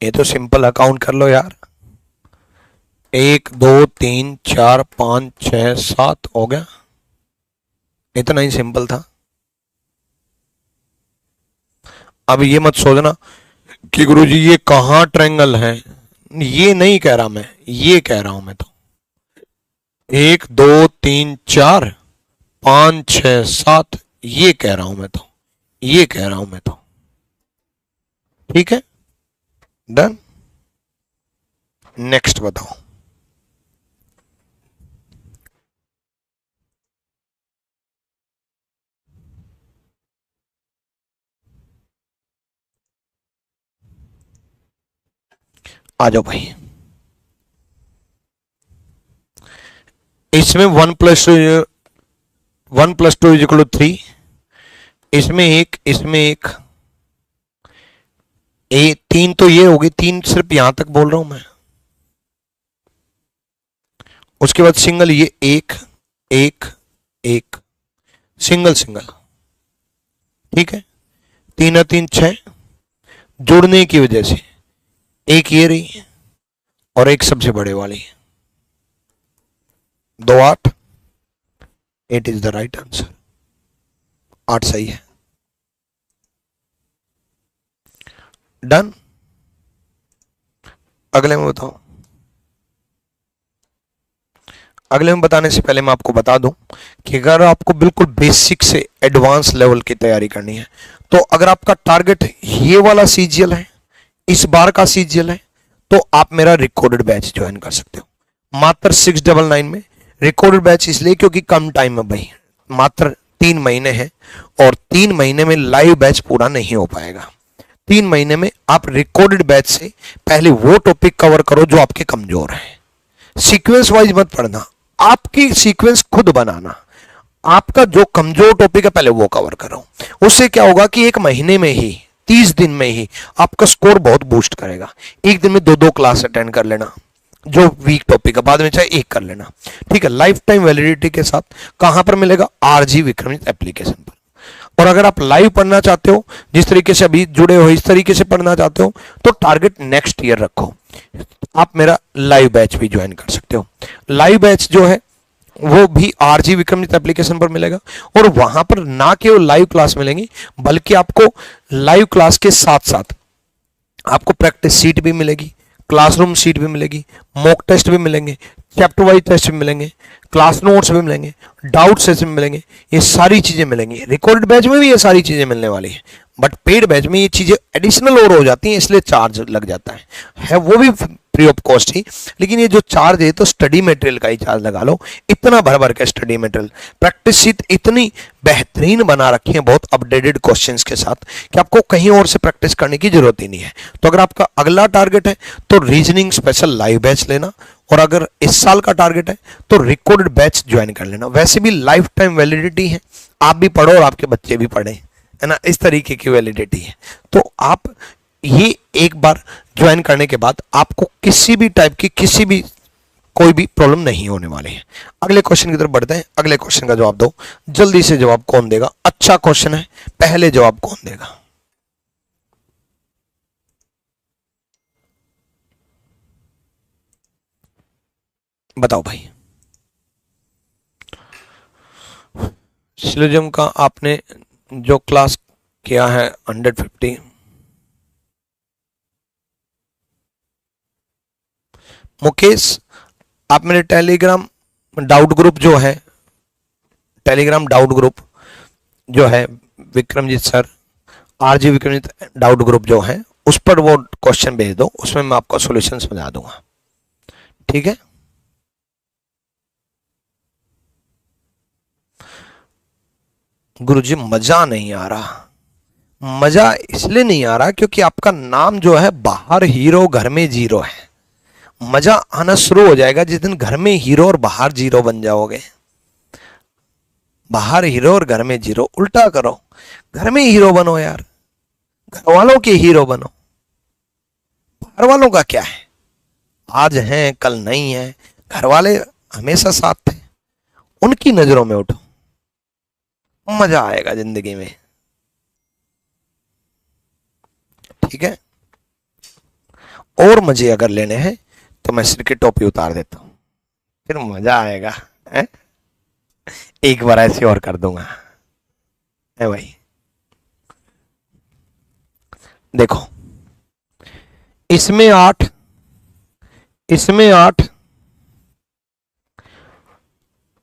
ये तो सिंपल अकाउंट कर लो यार, 1 2 3 4 5 6 7 हो गया, इतना ही सिंपल था। अब ये मत सोचना कि गुरुजी ये कहां ट्रायंगल है, ये नहीं कह रहा मैं, ये कह रहा हूं मैं तो 1 2 3 4 5 6 7, ये कह रहा हूं मैं तो, ये कह रहा हूं मैं तो, ठीक है, डन। नेक्स्ट बताओ। आ जाओ भाई, इसमें 1+2 = 3, इसमें एक, इसमें एक, 3 तो ये होगी, 3 सिर्फ यहां तक बोल रहा हूं मैं, उसके बाद सिंगल ये 1 1 1, सिंगल सिंगल, ठीक है। 3 और 3 6, जुड़ने की वजह से एक ये रही, और एक सबसे बड़े वाली, 2 8, 8 इज द राइट आंसर, 8 सही है, डन। अगले में बताओ, अगले में बताने से पहले मैं आपको बता दूं कि अगर आपको बिल्कुल बेसिक से एडवांस लेवल की तैयारी करनी है, तो अगर आपका टारगेट ये वाला सीजीएल है, इस बार का सीजीएल है, तो आप मेरा रिकॉर्डेड बैच ज्वाइन कर सकते हो मात्र 699 में। रिकॉर्डेड बैच इसलिए क्योंकि कम टाइम में भाई, मात्र 3 महीने हैं, और 3 महीने में लाइव बैच पूरा नहीं हो पाएगा। 3 महीने में आप रिकॉर्डेड बैच से पहले वो टॉपिक कवर करो जो आपके कमजोर हैं। सीक्वेंस वाइज मत पढ़ना, आपकी सीक्वेंस खुद बनाना। आपका जो कमजोर टॉपिक है पहले वो कवर करो। उससे क्या होगा कि 1 महीने में ही, 30 दिन में ही आपका स्कोर बहुत बूस्ट करेगा। एक दिन में 2-2 क्लास अटेंड कर लेना, जो वीक टॉपिक है, बाद में चाहे एक कर लेना, ठीक है। लाइफ टाइम वैलिडिटी के साथ कहां पर मिलेगा? आरजी विक्रमित एप्लीकेशन पर। और अगर आप लाइव पढ़ना चाहते हो, जिस तरीके से अभी जुड़े हो इस तरीके से पढ़ना चाहते हो, तो टारगेट नेक्स्ट ईयर रखो। आप मेरा लाइव बैच भी ज्वाइन कर सकते हो। लाइव बैच जो है वो भी आरजी विक्रमित एप्लीकेशन पर मिलेगा, और वहां पर ना केवल लाइव क्लास मिलेंगी, बल्कि आपको लाइव क्लास के साथ साथ आपको प्रैक्टिस सीट भी मिलेगी, क्लासरूम सीट भी मिलेगी, मॉक टेस्ट भी मिलेंगे, चैप्टर वाइज टेस्ट भी मिलेंगे, क्लास नोट्स भी मिलेंगे, डाउट सेशन मिलेंगे, ये सारी चीजें मिलेंगी। रिकॉर्डेड बैच में भी ये सारी चीजें मिलने वाली है, बट पेड बैच में ये चीजें एडिशनल और हो जाती हैं, इसलिए चार्ज लग जाता है वो भी फ्री ऑफ कॉस्ट ही। लेकिन ये जो चार्ज है तो स्टडी मटेरियल का ही चार्ज लगा लो, इतना भर भर के स्टडी मटेरियल, प्रैक्टिस शीट इतनी बेहतरीन बना रखी है बहुत अपडेटेड क्वेश्चंस के साथ कि आपको कहीं और से प्रैक्टिस करने की जरूरत ही नहीं है। तो अगर आपका अगला टारगेट है तो रीजनिंग स्पेशल लाइव बैच लेना, और अगर इस साल का टारगेट है तो रिकॉर्डेड बैच ज्वाइन कर लेना। वैसे भी लाइफ टाइम वैलिडिटी है, आप भी पढ़ो और आपके बच्चे भी पढ़े, है ना, इस तरीके की वैलिडिटी है। तो आप ये एक बार ज्वाइन करने के बाद आपको किसी भी टाइप की किसी भी कोई भी प्रॉब्लम नहीं होने वाली है। अगले क्वेश्चन की तरफ बढ़ते हैं। अगले क्वेश्चन का जवाब दो, जल्दी से जवाब कौन देगा? अच्छा क्वेश्चन है, पहले जवाब कौन देगा? बताओ भाई। सिलोजिज्म का आपने जो क्लास किया है 150, मुकेश आप मेरे टेलीग्राम डाउट ग्रुप जो है, टेलीग्राम डाउट ग्रुप जो है Vikramjeet sir, RG Vikramjeet doubt group जो है, उस पर वो क्वेश्चन भेज दो, उसमें मैं आपको सॉल्यूशन समझा दूंगा, ठीक है। गुरुजी मजा नहीं आ रहा, मजा इसलिए नहीं आ रहा क्योंकि आपका नाम जो है बाहर हीरो घर में जीरो है। मजा आना शुरू हो जाएगा जिस दिन घर में हीरो और बाहर जीरो बन जाओगे। बाहर हीरो और घर में जीरो, उल्टा करो, घर में हीरो बनो यार, घर वालों के हीरो बनो। बाहर वालों का क्या है, आज हैं कल नहीं है, घर वाले हमेशा साथ थे, उनकी नजरों में उठो, मजा आएगा जिंदगी में, ठीक है। और मजे अगर लेने हैं तो मैं सिर की टोपी उतार देता हूं, फिर मजा आएगा है? एक बार ऐसे और कर दूंगा, है भाई। देखो, इसमें 8, इसमें 8,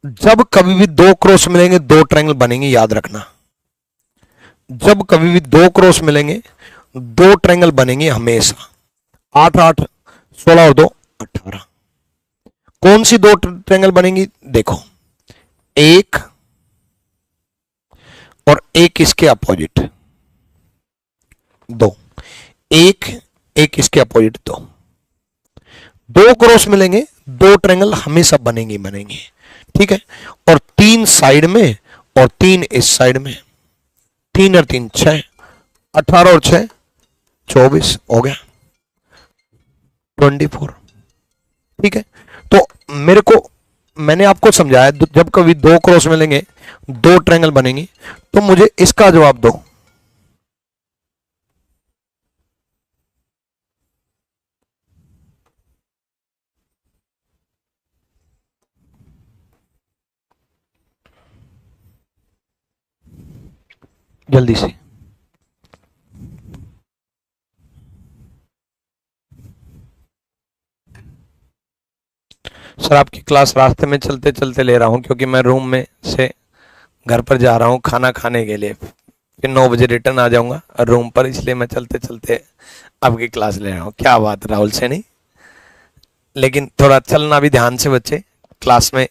जब कभी भी 2 क्रॉस मिलेंगे 2 ट्रायंगल बनेंगे, याद रखना। जब कभी भी 2 क्रॉस मिलेंगे 2 ट्रायंगल बनेंगे हमेशा। 8 8 16 और 2 18। कौन सी 2 ट्रायंगल बनेंगी? देखो, एक और एक इसके अपोजिट 2, एक एक इसके अपोजिट 2, 2 क्रॉस मिलेंगे 2 ट्रायंगल हमेशा बनेंगे बनेंगे, ठीक है। और 3 साइड में और 3 इस साइड में, 3 और 3 6, 18 और 6 24 हो गया 24, ठीक है। तो मेरे को, मैंने आपको समझाया जब कभी 2 क्रॉस मिलेंगे 2 ट्रायंगल बनेंगे, तो मुझे इसका जवाब दो। जल्दी से। सर आपकी क्लास रास्ते में चलते चलते ले रहा हूँ, क्योंकि मैं रूम में से घर पर जा रहा हूँ खाना खाने के लिए, फिर 9 बजे रिटर्न आ जाऊंगा रूम पर, इसलिए मैं चलते चलते आपकी क्लास ले रहा हूँ। क्या बात राहुल से नहीं, लेकिन थोड़ा चलना भी ध्यान से बच्चे, क्लास में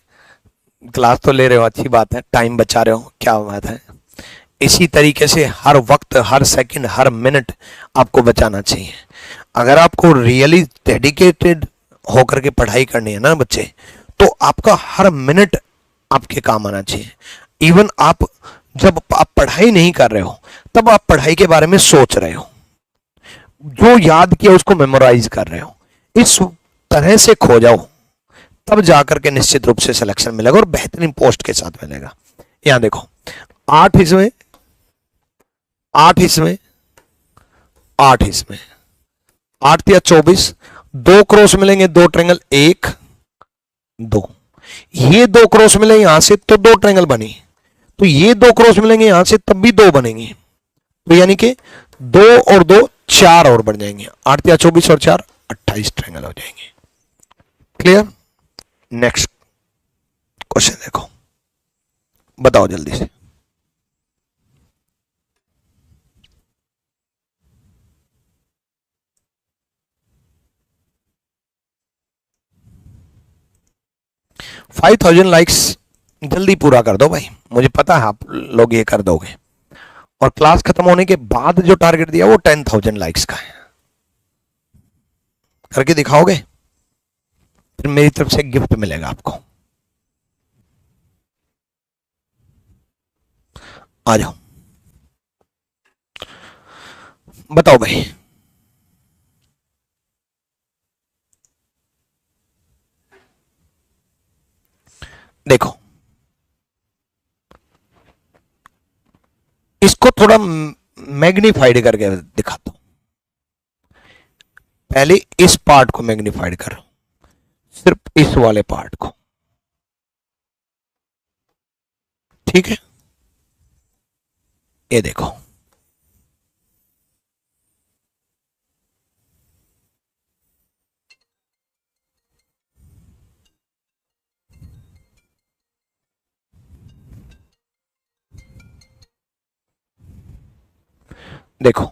क्लास तो ले रहे हो, अच्छी बात है, टाइम बचा रहे हो, क्या बात है। इसी तरीके से हर वक्त, हर सेकंड, हर मिनट आपको बचाना चाहिए। अगर आपको रियली डेडिकेटेड होकर के पढ़ाई करनी है ना बच्चे, तो आपका हर मिनट आपके काम आना चाहिए। इवन आप जब आप पढ़ाई नहीं कर रहे हो, तब आप पढ़ाई के बारे में सोच रहे हो, जो याद किया उसको मेमोराइज कर रहे हो, इस तरह से खो जाओ, तब जाकर के निश्चित रूप से सिलेक्शन मिलेगा और बेहतरीन पोस्ट के साथ मिलेगा। यहां देखो, 8 इसमें 8 8 या 24, 2 क्रॉस मिलेंगे, 2 ट्रायंगल, 1 2, ये 2 क्रॉस मिले यहां से तो 2 ट्रायंगल बनी, तो ये 2 क्रॉस मिलेंगे यहां से तब भी 2 बनेंगे, तो यानी कि 2 और 2 4 और बढ़ जाएंगे, 8 या 24 और 4 28 ट्रायंगल हो जाएंगे। क्लियर? नेक्स्ट क्वेश्चन देखो, बताओ जल्दी से। फाइव 5000 लाइक्स जल्दी पूरा कर दो भाई, मुझे पता है आप लोग ये कर दोगे, और क्लास खत्म होने के बाद जो टारगेट दिया वो 10,000 लाइक्स का है। करके दिखाओगे, फिर मेरी तरफ से गिफ्ट मिलेगा आपको। आ जाओ, बताओ भाई। देखो, इसको थोड़ा मैग्नीफाइड करके दिखाता हूं। पहले इस पार्ट को मैग्नीफाइड करो, सिर्फ इस वाले पार्ट को, ठीक है। ये देखो, देखो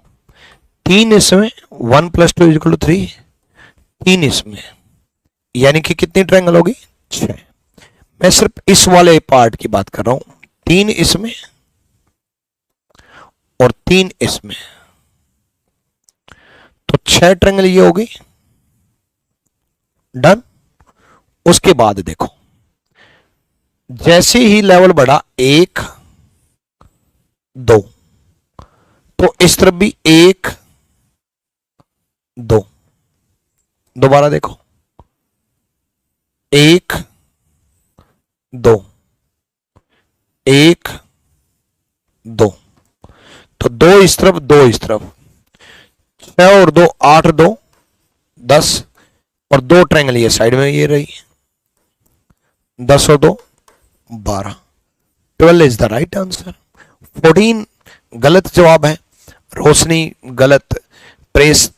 3 इसमें, 1 + 2 = 3, 3 इसमें, यानी कि कितनी ट्रायंगल होगी? 6। मैं सिर्फ इस वाले पार्ट की बात कर रहा हूं, 3 इसमें और 3 इसमें, तो 6 ट्रायंगल ये होगी। डन। उसके बाद देखो, जैसे ही लेवल बढ़ा 1 2, तो इस तरफ भी 1 2, दोबारा देखो 1 2 1 2, तो 2 इस तरफ 2 इस तरफ, 6 और 2 8 2 10, और 2 ट्रायंगल ये साइड में ये रही, 10 और 2 12, 12 इज द राइट आंसर। 14 गलत जवाब है, रोशनी गलत, प्रेस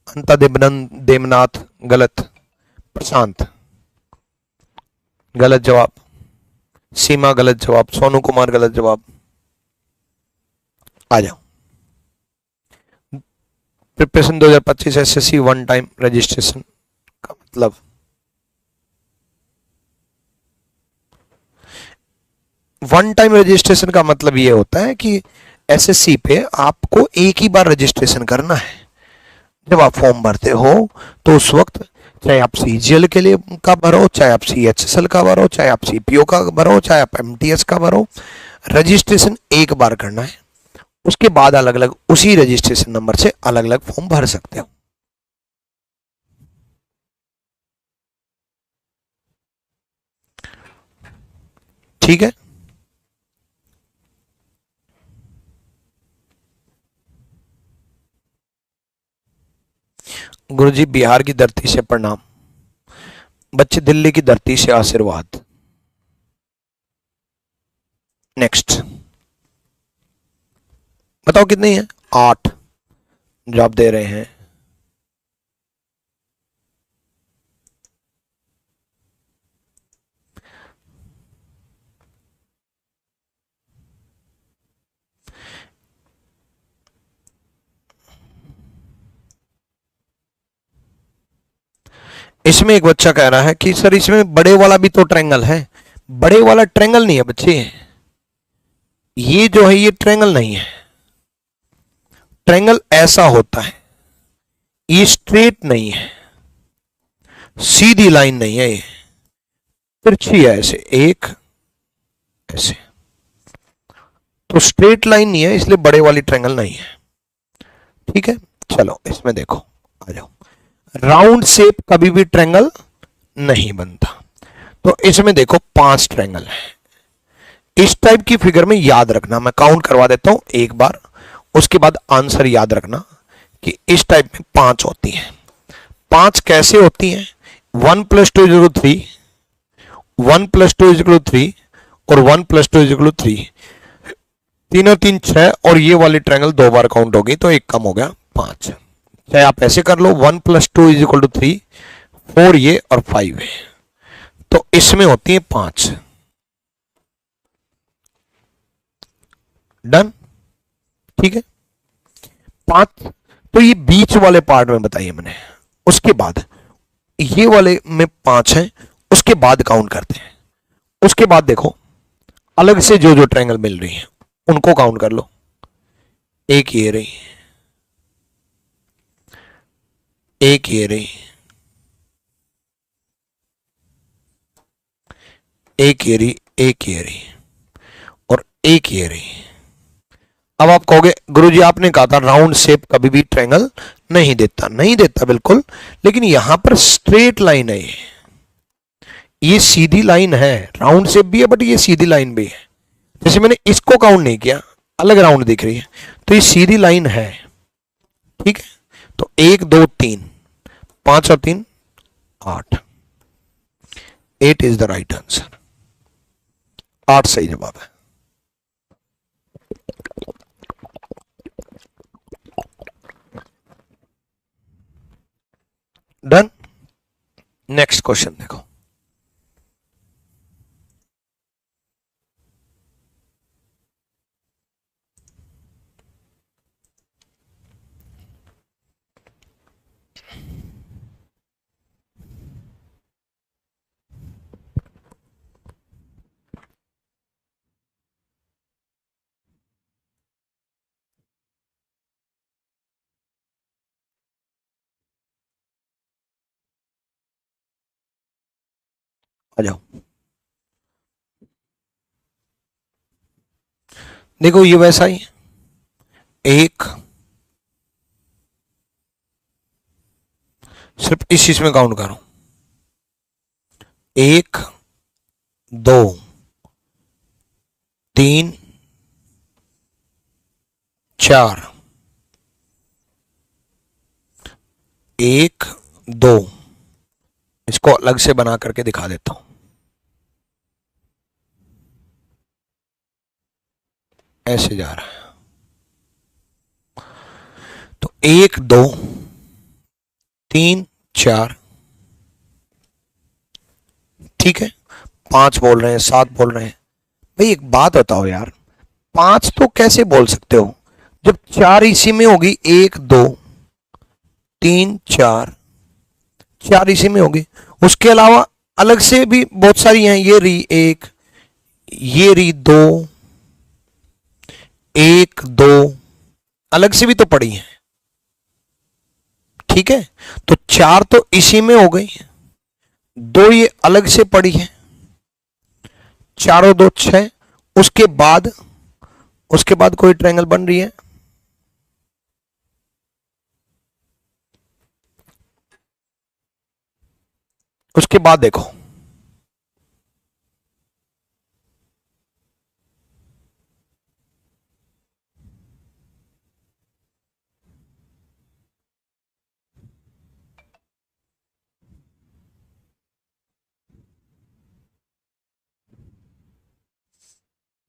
अंता देवनाथ गलत, प्रशांत गलत जवाब, सीमा गलत जवाब, सोनू कुमार गलत जवाब। आ जाओ। Preparation 2025 SSC one time registration का मतलब, वन टाइम रजिस्ट्रेशन का मतलब ये होता है कि एसएससी पे आपको एक ही बार रजिस्ट्रेशन करना है। जब आप फॉर्म भरते हो तो उस वक्त चाहे आप सीजीएल के लिए का भरो, चाहे आप सीएचएसएल का भरो, चाहे आप सीपीओ का भरो, चाहे आप एमटीएस का भरो, रजिस्ट्रेशन एक बार करना है। उसके बाद अलग अलग उसी रजिस्ट्रेशन नंबर से अलग अलग फॉर्म भर सकते हो। ठीक है, गुरुजी बिहार की धरती से प्रणाम, बच्चे दिल्ली की धरती से आशीर्वाद। नेक्स्ट बताओ कितनी है? 8 जवाब दे रहे हैं। इसमें एक बच्चा कह रहा है कि सर इसमें बड़े वाला भी तो ट्रायंगल है। बड़े वाला ट्रायंगल नहीं है बच्चे, ये जो है ये ट्रायंगल नहीं है। ट्रायंगल ऐसा होता है, ये स्ट्रेट नहीं है, सीधी लाइन नहीं है, ये तिरछी है ऐसे, एक ऐसे, तो स्ट्रेट लाइन नहीं है, इसलिए बड़े वाली ट्रायंगल नहीं है। ठीक है, चलो इसमें देखो, आ जाओ। राउंड शेप कभी भी ट्रायंगल नहीं बनता। तो इसमें देखो 5 ट्रायंगल है। इस टाइप की फिगर में याद रखना, मैं काउंट करवा देता हूं एक बार, उसके बाद आंसर याद रखना कि इस टाइप में 5 होती हैं। 5 कैसे होती हैं? 1 + 2 = 3, 1 + 2 = 3 और 1 + 2 = 3। तीनों 3 6 और ये वाली ट्रायंगल 2 बार काउंट होगी तो एक कम हो गया 5। चाहे आप ऐसे कर लो, 1 + 2 = 3, 4 ये और 5 है, तो इसमें होती है 5। डन, ठीक है। 5 तो ये बीच वाले पार्ट में बताइए मैंने, उसके बाद ये वाले में 5 है, उसके बाद काउंट करते हैं। उसके बाद देखो अलग से जो जो ट्रायंगल मिल रही है उनको काउंट कर लो। एक ये रही, एक ये रही, एक ये रही, एक ये रही और एक ये रही। अब आप कहोगे गुरुजी आपने कहा था राउंड शेप कभी भी ट्रायंगल नहीं देता, नहीं देता बिल्कुल, लेकिन यहां पर स्ट्रेट लाइन है, ये सीधी लाइन है। राउंड शेप भी है बट ये सीधी लाइन भी है। जैसे मैंने इसको काउंट नहीं किया, अलग राउंड दिख रही है, तो ये सीधी लाइन है। ठीक है, तो 1 2 3, 5 और 3 8, 8 इज द राइट आंसर। 8 सही जवाब है। डन। नेक्स्ट क्वेश्चन देखो, आ जाओ। देखो ये वैसा ही, एक सिर्फ इस चीज में काउंट करो, 1 2 3 4, 1 2, इसको अलग से बना करके दिखा देता हूं, ऐसे जा रहा है। तो 1 2 3 4, ठीक है, 5 बोल रहे हैं, 7 बोल रहे हैं। भाई एक बात बताओ यार, 5 तो कैसे बोल सकते हो जब 4 इसी में होगी, 1 2 3 4, 4 इसी में होगी। उसके अलावा अलग से भी बहुत सारी हैं, ये री 1, ये री 2, 1 2, अलग से भी तो पड़ी है। ठीक है, तो 4 तो इसी में हो गई, 2 ये अलग से पड़ी है, 4 और 2 6। उसके बाद कोई ट्रायंगल बन रही है, उसके बाद देखो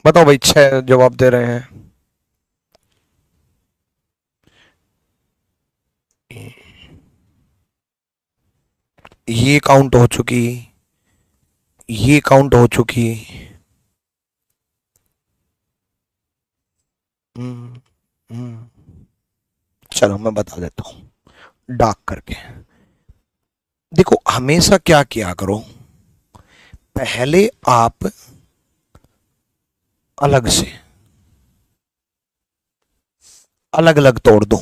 बताओ भाई, 6 जवाब दे रहे हैं। ये काउंट हो चुकी, ये काउंट हो चुकी। हम्म, हम्म, चलो मैं बता देता हूं डार्क करके। देखो हमेशा क्या किया करो, पहले आप अलग से अलग अलग तोड़ दो।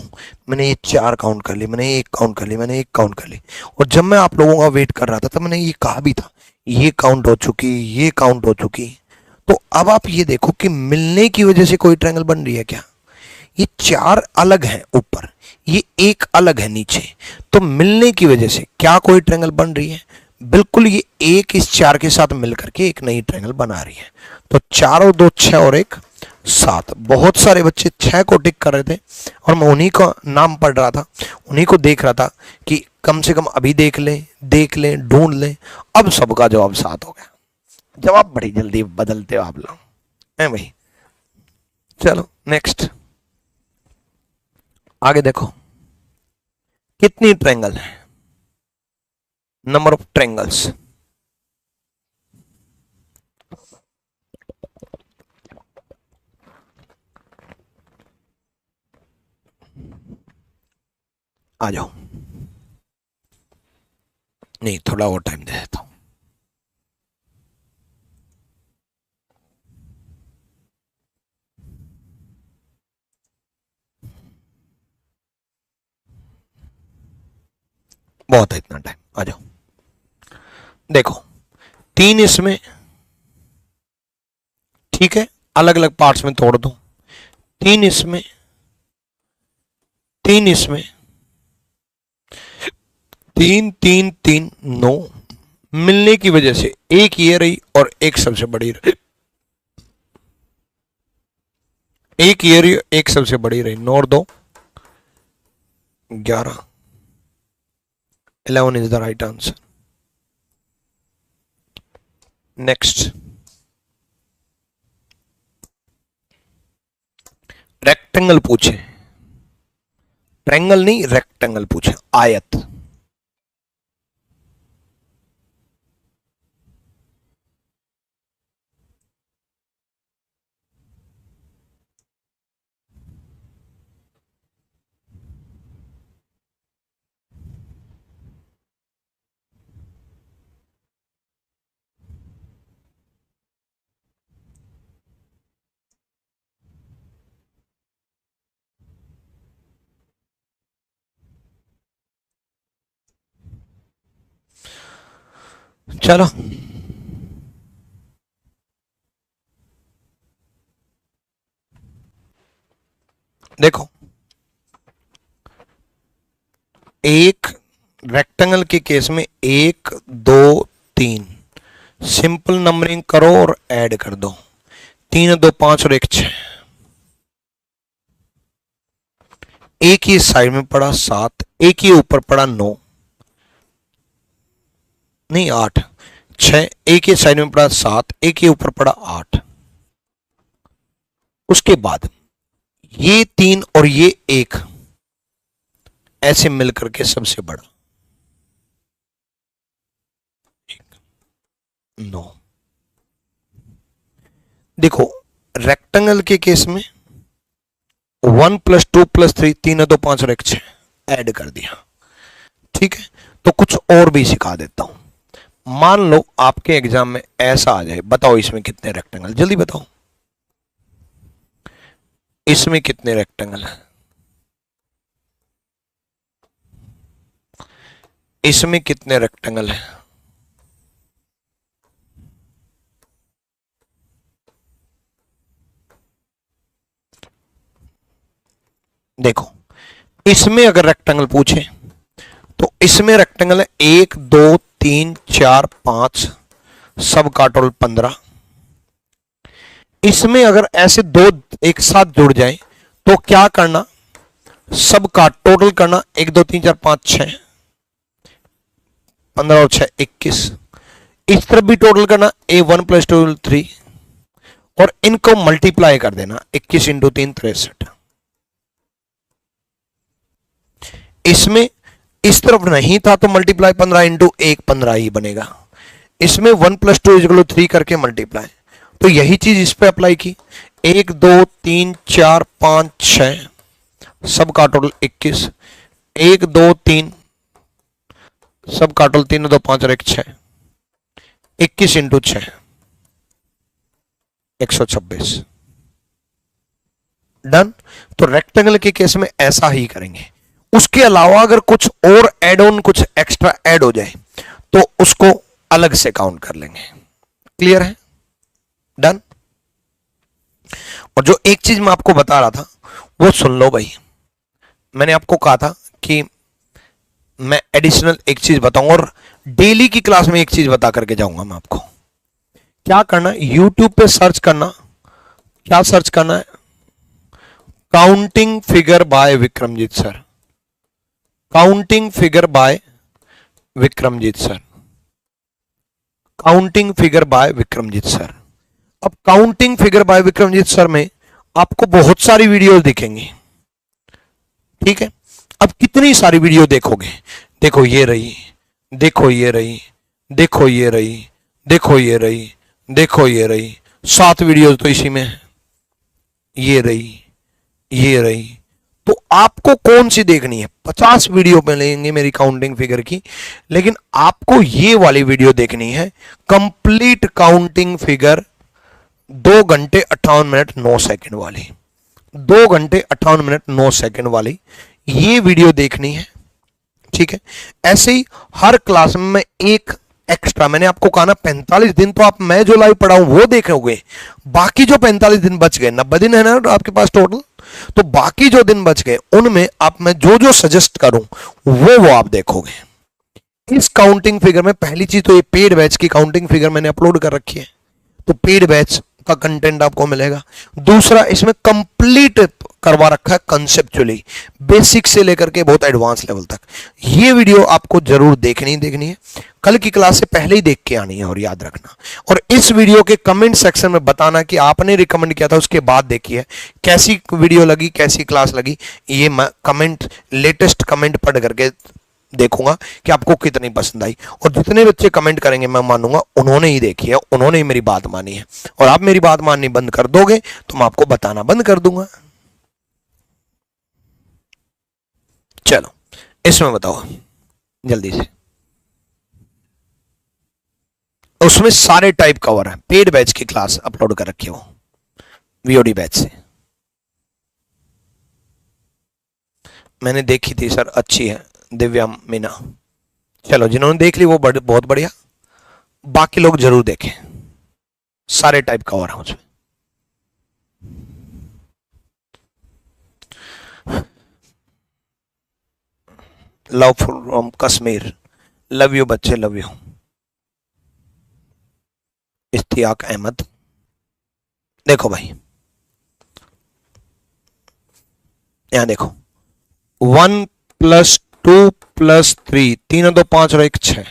मैंने ये 4 काउंट कर ली, मैंने एक काउंट कर ली, मैंने एक काउंट कर ली। और जब मैं आप लोगों का वेट कर रहा था तब मैंने ये कहा भी था, ये काउंट हो चुकी, ये काउंट हो चुकी। तो अब आप ये देखो कि मिलने की वजह से कोई ट्रायंगल बन रही है क्या? ये 4 अलग हैं ऊपर, ये एक अलग है नीचे, तो मिलने की वजह से क्या कोई ट्रायंगल बन रही है? बिल्कुल, ये एक इस 4 के साथ मिलकर के एक नई ट्रायंगल बना रही है। तो 4 और 2 6 और 1 7। बहुत सारे बच्चे 6 को टिक कर रहे थे और मैं उन्हीं का नाम पढ़ रहा था, उन्हीं को देख रहा था कि कम से कम अभी देख लें, ढूंढ लें। अब सबका जवाब 7 हो गया। जवाब बड़ी जल्दी बदलते हो आप लोग, है भाई। चलो नेक्स्ट, आगे देखो कितनी ट्रायंगल है, नंबर ऑफ ट्रायंगल्स। आ जाओ, नहीं थोड़ा और टाइम दे देता हूं। बहुत है इतना टाइम, आ जाओ। देखो 3 इसमें, ठीक है, अलग अलग पार्ट्स में तोड़ दो। 3 इसमें, 3 इसमें, 3 3 3 9। मिलने की वजह से एक ये रही और एक सबसे बड़ी रही, एक ये रही, एक सबसे बड़ी रही। 9 और 2 11, 11 is the right answer. Next, rectangle पूछे, ट्रायंगल नहीं रेक्टेंगल पूछे, आयत। चलो देखो, एक रेक्टेंगल के केस में 1 2 3 सिंपल नंबरिंग करो और ऐड कर दो। 3 2 5 और 1 6। एक ही साइड में पड़ा 7, एक ही ऊपर पड़ा 9, नहीं 8, 6, एक ही साइड में पड़ा 7, एक ही ऊपर पड़ा 8। उसके बाद ये 3 और ये 1 ऐसे मिलकर के सबसे बड़ा 9। देखो रेक्टेंगल के केस में 1 + 2 + 3, 3 2 5 और 1 6 ऐड कर दिया, ठीक है। तो कुछ और भी सिखा देता हूं। मान लो आपके एग्जाम में ऐसा आ जाए, बताओ इसमें कितने रेक्टेंगल, जल्दी बताओ इसमें कितने रेक्टेंगल है, इसमें कितने रेक्टेंगल है। देखो इसमें अगर रेक्टेंगल पूछे तो इसमें रेक्टेंगल है 1 2 3 4 5, सब का टोटल 15। इसमें अगर ऐसे दो एक साथ जुड़ जाए तो क्या करना, सब का टोटल करना, 1 2 3 4 5 6, 15 और 6 21। इस तरफ भी टोटल करना, A1 + 2 3, और इनको मल्टीप्लाई कर देना, 21 × 3 63। इसमें इस तरफ नहीं था तो मल्टीप्लाई 15 × 1 15 ही बनेगा। इसमें 1 + 2 = 3 करके मल्टीप्लाई, तो यही चीज इस पे अप्लाई की। 1 2 3 4 5 6, सब का टोटल 21, 1 2 3 सब काटो, 3 2 5 और 1 6, 21 इंटू 6 126। डन। तो रेक्टेंगल के केस में ऐसा ही करेंगे। उसके अलावा अगर कुछ और एड ऑन, कुछ एक्स्ट्रा ऐड हो जाए तो उसको अलग से काउंट कर लेंगे। क्लियर है? डन। और जो एक चीज मैं आपको बता रहा था वो सुन लो भाई। मैंने आपको कहा था कि मैं एडिशनल एक चीज बताऊंगा और डेली की क्लास में एक चीज बता करके जाऊंगा मैं आपको। क्या करना है, यूट्यूब पे सर्च करना। क्या सर्च करना है? Counting figure by Vikramjeet sir. Counting figure by Vikramjeet sir. Counting figure by Vikramjeet sir. अब counting figure by Vikramjeet sir में आपको बहुत सारी वीडियोस दिखेंगी। ठीक है? अब कितनी सारी वीडियो देखोगे? देखो ये रही, देखो ये रही, देखो ये रही, देखो ये रही, देखो ये रही, 7 वीडियोस तो इसी में है। ये रही, ये रही। तो आपको कौन सी देखनी है? 50 वीडियो मिलेंगे मेरी काउंटिंग फिगर की, लेकिन आपको ये वाली वीडियो देखनी है, कंप्लीट काउंटिंग फिगर 2 घंटे 58 मिनट 9 सेकंड वाली। 2 घंटे 58 मिनट 9 सेकंड वाली ये वीडियो देखनी है। ठीक है? ऐसे ही हर क्लास में मैं एक एक्स्ट्रा, मैंने आपको कहा ना 45 दिन तो आप मैं जो लाइव पढ़ाऊं वो देखोगे, बाकी जो 45 दिन बच गए, 90 दिन है ना आपके पास टोटल, तो बाकी जो दिन बच गए उनमें आप मैं जो जो सजेस्ट करूं वो आप देखोगे। इस काउंटिंग फिगर में पहली चीज तो ये पेड बैच की काउंटिंग फिगर मैंने अपलोड कर रखी है, तो पेड बैच का कंटेंट आपको मिलेगा। दूसरा, इसमें कंप्लीट करवा रखा है कंसेप्चुअली, बेसिक से लेकर के बहुत एडवांस लेवल तक। ये वीडियो आपको जरूर देखनी है। कल की क्लास से पहले ही देख के आनी है और याद रखना। और इस वीडियो के कमेंट सेक्शन में बताना कि आपने रिकमेंड किया था उसके बाद देखी है, कैसी वीडियो लगी, कैसी क्लास लगी। ये मैं कमेंट, लेटेस्ट कमेंट पढ़ करके देखूंगा कि आपको कितनी पसंद आई। और जितने बच्चे कमेंट करेंगे मैं मानूंगा उन्होंने ही देखी है, उन्होंने ही मेरी बात मानी है। और आप मेरी बात माननी बंद कर दोगे तो मैं आपको बताना बंद कर दूंगा। चलो इसमें बताओ जल्दी से। उसमें सारे टाइप कवर है, पेड बैच की क्लास अपलोड कर रखी हो वीओडी बैच से। मैंने देखी थी सर, अच्छी है दिव्या मीना। चलो जिन्होंने देख ली वो बहुत बढ़िया, बाकी लोग जरूर देखें, सारे टाइप कवर है उसमें। Love from Kashmir, love you बच्चे, लव यू। इश्तियाक अहमद, देखो भाई यहां देखो, 1 + 2 + 3, 3 2 5 और 1 6।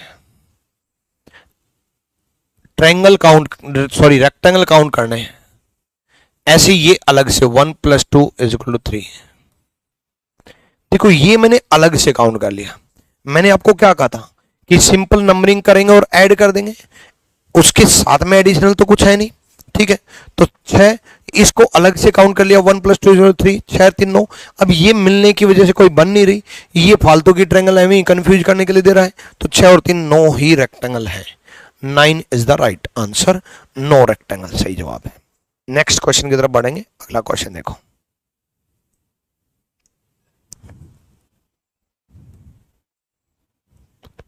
Triangle count, sorry rectangle count करने हैं। ऐसे ये अलग से 1 + 2 = 3। देखो ये मैंने अलग से काउंट कर लिया। मैंने आपको क्या कहा था कि सिंपल नंबरिंग करेंगे और ऐड कर देंगे, उसके साथ में एडिशनल तो कुछ है नहीं। ठीक है? तो 6 इसको अलग से काउंट कर लिया, 1 + 2 = 3, 6 3 9। अब ये मिलने की वजह से कोई बन नहीं रही, ये फालतू की ट्रायंगल है, कंफ्यूज करने के लिए दे रहा है। तो 6 और 3 9 ही रेक्टेंगल है। 9 is the right answer, 9 rectangle सही जवाब है। नेक्स्ट क्वेश्चन की तरफ बढ़ेंगे। अगला क्वेश्चन देखो,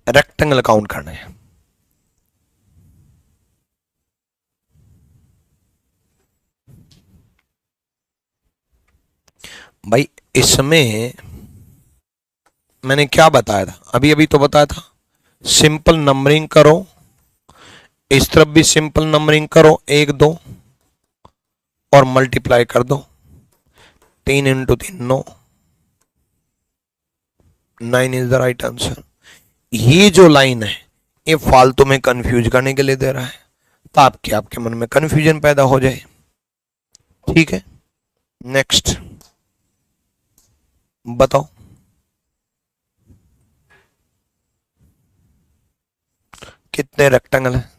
रेक्टेंगल काउंट करना है। भाई इसमें मैंने क्या बताया था, अभी अभी तो बताया था, सिंपल नंबरिंग करो, इस तरफ भी सिंपल नंबरिंग करो, 1 2 और मल्टीप्लाई कर दो, 3 × 3 9, 9 इज द राइट आंसर। ये जो लाइन है ये फालतू में कंफ्यूज करने के लिए दे रहा है, ताकि आपके मन में कंफ्यूजन पैदा हो जाए। ठीक है? नेक्स्ट बताओ, कितने रेक्टेंगल है?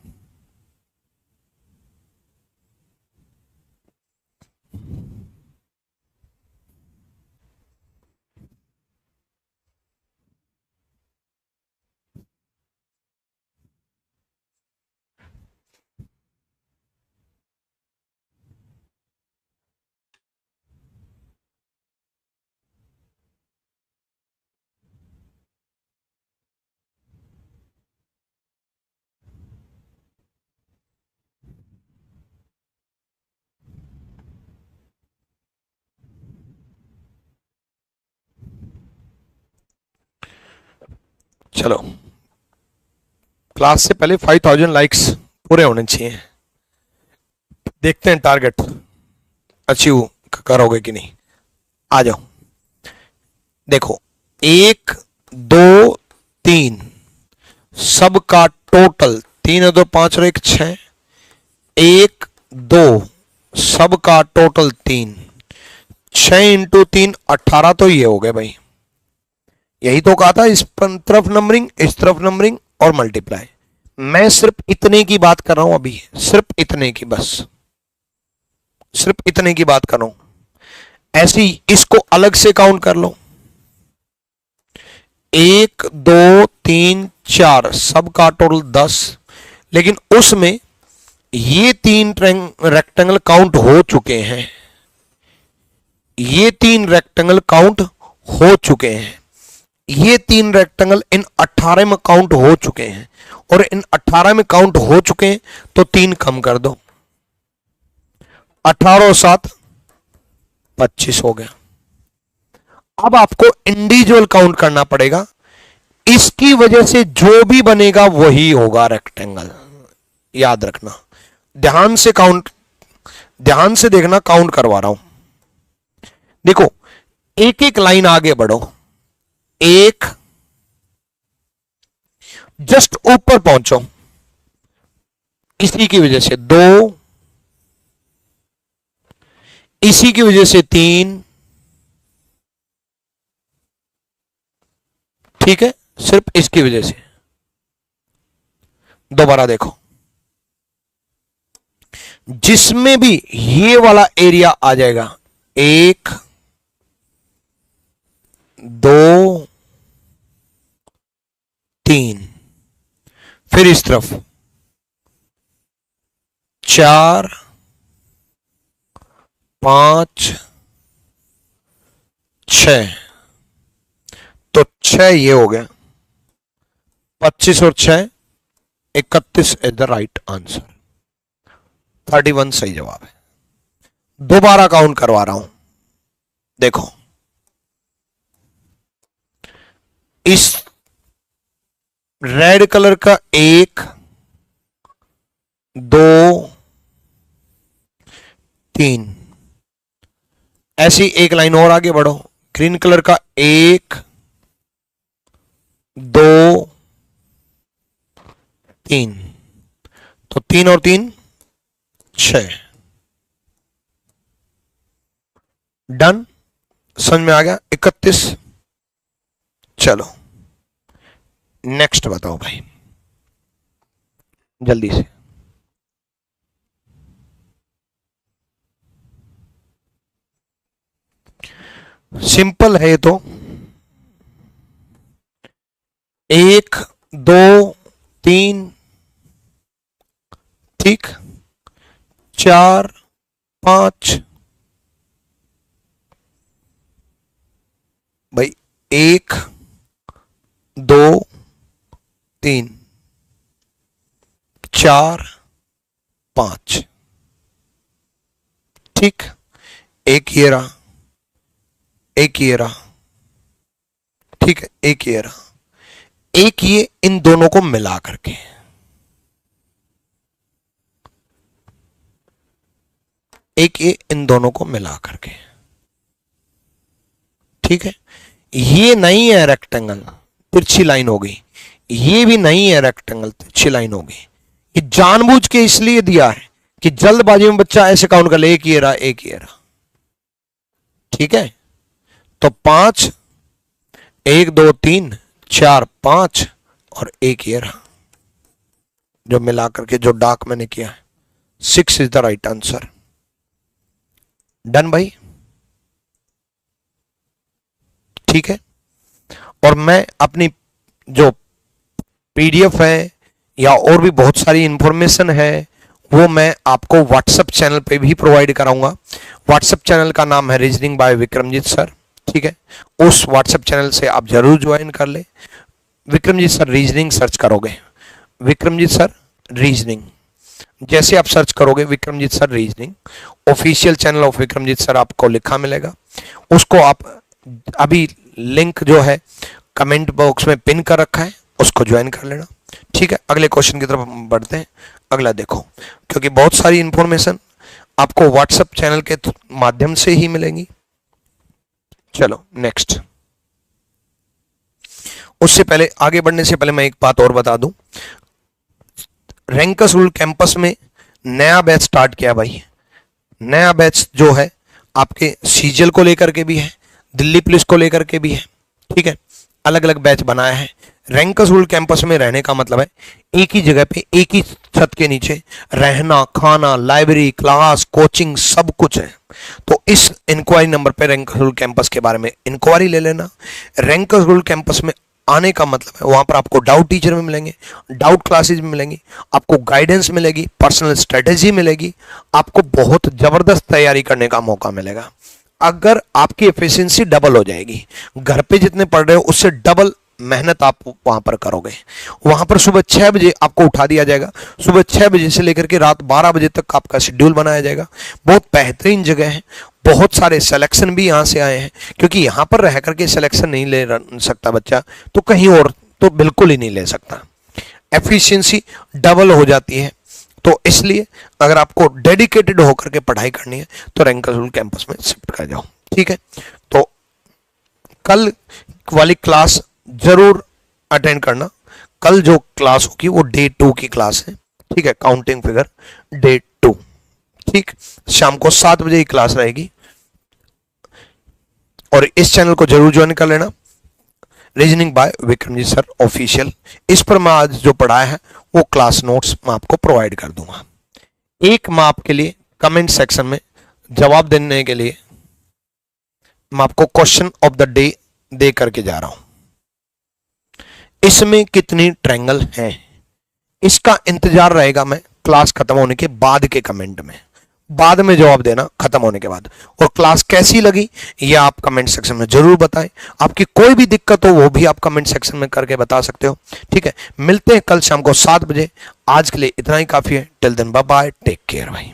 चलो, क्लास से पहले 5000 लाइक्स पूरे होने चाहिए। देखते हैं टारगेट अचीव करोगे कि नहीं। आ जाओ, देखो 1 2 3 सबका टोटल 3 और 2 5 और 1 6, 1 2 सबका टोटल 3, 6 इंटू 3 18, तो ये हो गए भाई। यही तो कहा था, इस तरफ नंबरिंग, इस तरफ नंबरिंग और मल्टीप्लाई। मैं सिर्फ इतने की बात कर रहा हूं अभी, सिर्फ इतने की, बस सिर्फ इतने की बात कर रहा हूं। ऐसे ही इसको अलग से काउंट कर लो, 1 2 3 4 सबका टोटल 10, लेकिन उसमें ये 3 रेक्टेंगल काउंट हो चुके हैं, ये 3 रेक्टेंगल काउंट हो चुके हैं, ये 3 रेक्टेंगल इन 18 में काउंट हो चुके हैं, और इन 18 में काउंट हो चुके हैं तो 3 कम कर दो, 18 और 7 25 हो गया। अब आपको इंडिविजुअल काउंट करना पड़ेगा, इसकी वजह से जो भी बनेगा वही होगा रेक्टेंगल, याद रखना। ध्यान से काउंट, ध्यान से देखना, काउंट करवा रहा हूं। देखो एक एक लाइन आगे बढ़ो, 1 जस्ट ऊपर पहुंचो, इसी की वजह से 2, इसी की वजह से 3, ठीक है, सिर्फ इसकी वजह से। दोबारा देखो, जिसमें भी ये वाला एरिया आ जाएगा, 1 2 3, फिर इस तरफ 4 5 6, तो 6 ये हो गया, 25 और 6 31 इज द राइट आंसर, 31 सही जवाब है। दोबारा काउंट करवा रहा हूं, देखो इस रेड कलर का 1 2 3, ऐसी एक लाइन और आगे बढ़ो, ग्रीन कलर का 1 2 3, तो 3 और 3 6, डन, समझ में आ गया, 31। चलो नेक्स्ट बताओ भाई, जल्दी से। सिंपल है ये तो, 1 2 3, ठीक, 4 5, भाई 1 2 3 4 5, ठीक, एक ये रहा, एक ये रहा, ठीक है, एक ये रहा, एक ये इन दोनों को मिला करके, एक ये इन दोनों को मिला करके, ठीक है। ये नहीं है रेक्टेंगल, तिरछी लाइन हो गई, ये भी नहीं है रेक्टेंगल, तिरछी लाइन हो गई। ये जानबूझ के इसलिए दिया है कि जल्दबाजी में बच्चा ऐसे काउंट कर ले, एक ये रहा, एक ये रहा, ठीक है। तो 5 1 2 3 4 5 और एक ये रहा, जो मिला करके जो डार्क मैंने किया है, 6 is the right answer. Done भाई, ठीक है। और मैं अपनी जो पीडीएफ है या और भी बहुत सारी इंफॉर्मेशन है वो मैं आपको व्हाट्सएप चैनल पे भी प्रोवाइड कराऊंगा। व्हाट्सएप चैनल का नाम है रीजनिंग बाय विक्रमजीत सर, ठीक है। उस व्हाट्सएप चैनल से आप जरूर ज्वाइन कर ले। विक्रमजीत सर रीजनिंग सर्च करोगे, विक्रमजीत सर रीजनिंग, जैसे आप सर्च करोगे Vikramjit sir reasoning, official channel of Vikramjit sir आपको लिखा मिलेगा। उसको आप अभी लिंक जो है कमेंट बॉक्स में पिन कर रखा है, उसको ज्वाइन कर लेना। ठीक है, अगले क्वेश्चन की तरफ बढ़ते हैं। अगला देखो, क्योंकि बहुत सारी इंफॉर्मेशन आपको व्हाट्सएप चैनल के माध्यम से ही मिलेंगी। चलो नेक्स्ट। उससे पहले, आगे बढ़ने से पहले मैं एक बात और बता दूं, रैंकर्स रूरल कैंपस में नया बैच स्टार्ट किया भाई। नया बैच जो है आपके सीजीएल को लेकर के भी है, दिल्ली पुलिस को लेकर के भी है। ठीक है, अलग अलग बैच बनाया है। रैंकर्स रूरल कैंपस में रहने का मतलब है एक ही जगह पे, एक ही छत के नीचे रहना, खाना, लाइब्रेरी, क्लास, कोचिंग सब कुछ है। तो इस इंक्वायरी नंबर पे रैंकर्स रूरल कैंपस के बारे में इंक्वायरी ले लेना। रैंकर्स रूरल कैंपस में आने का मतलब है वहां पर आपको डाउट टीचर भी मिलेंगे, डाउट क्लासेस भी मिलेंगी, आपको गाइडेंस मिलेगी, पर्सनल स्ट्रेटेजी मिलेगी, आपको बहुत जबरदस्त तैयारी करने का मौका मिलेगा। अगर आपकी एफिशिएंसी डबल हो जाएगी, घर पे जितने पढ़ रहे हो उससे डबल मेहनत आप वहां पर करोगे। वहां पर सुबह 6 बजे आपको उठा दिया जाएगा, सुबह 6 बजे से लेकर के रात 12 बजे तक आपका शेड्यूल बनाया जाएगा। बहुत बेहतरीन जगह है, बहुत सारे सिलेक्शन भी यहाँ से आए हैं, क्योंकि यहाँ पर रह करके सिलेक्शन नहीं ले सकता बच्चा तो कहीं और तो बिल्कुल ही नहीं ले सकता। एफिशिएंसी डबल हो जाती है। तो इसलिए अगर आपको डेडिकेटेड होकर के पढ़ाई करनी है तो रैंकर्स रूरल कैंपस में शिफ्ट कर जाओ। ठीक है, तो कल वाली क्लास जरूर अटेंड करना। कल जो क्लास होगी वो डे 2 की क्लास है। ठीक है, काउंटिंग फिगर डे 2। ठीक, शाम को 7 बजे की क्लास रहेगी और इस चैनल को जरूर ज्वाइन कर लेना, reasoning by Vikramjeet sir official. इस पर मैं आज जो पढ़ाया है वो क्लास नोट्स मैं आपको प्रोवाइड कर दूंगा। एक मैं आपके लिए कमेंट सेक्शन में जवाब देने के लिए मैं आपको question of the day they करके जा रहा हूं। इसमें कितनी ट्रायंगल हैं, इसका इंतजार रहेगा मैं क्लास खत्म होने के बाद के कमेंट में। बाद में जवाब देना खत्म होने के बाद। और क्लास कैसी लगी ये आप कमेंट सेक्शन में जरूर बताएं। आपकी कोई भी दिक्कत हो वो भी आप कमेंट सेक्शन में करके बता सकते हो। ठीक है, मिलते हैं कल शाम को 7 बजे। आज के लिए इतना ही काफी है। Till then bye bye, take care भाई।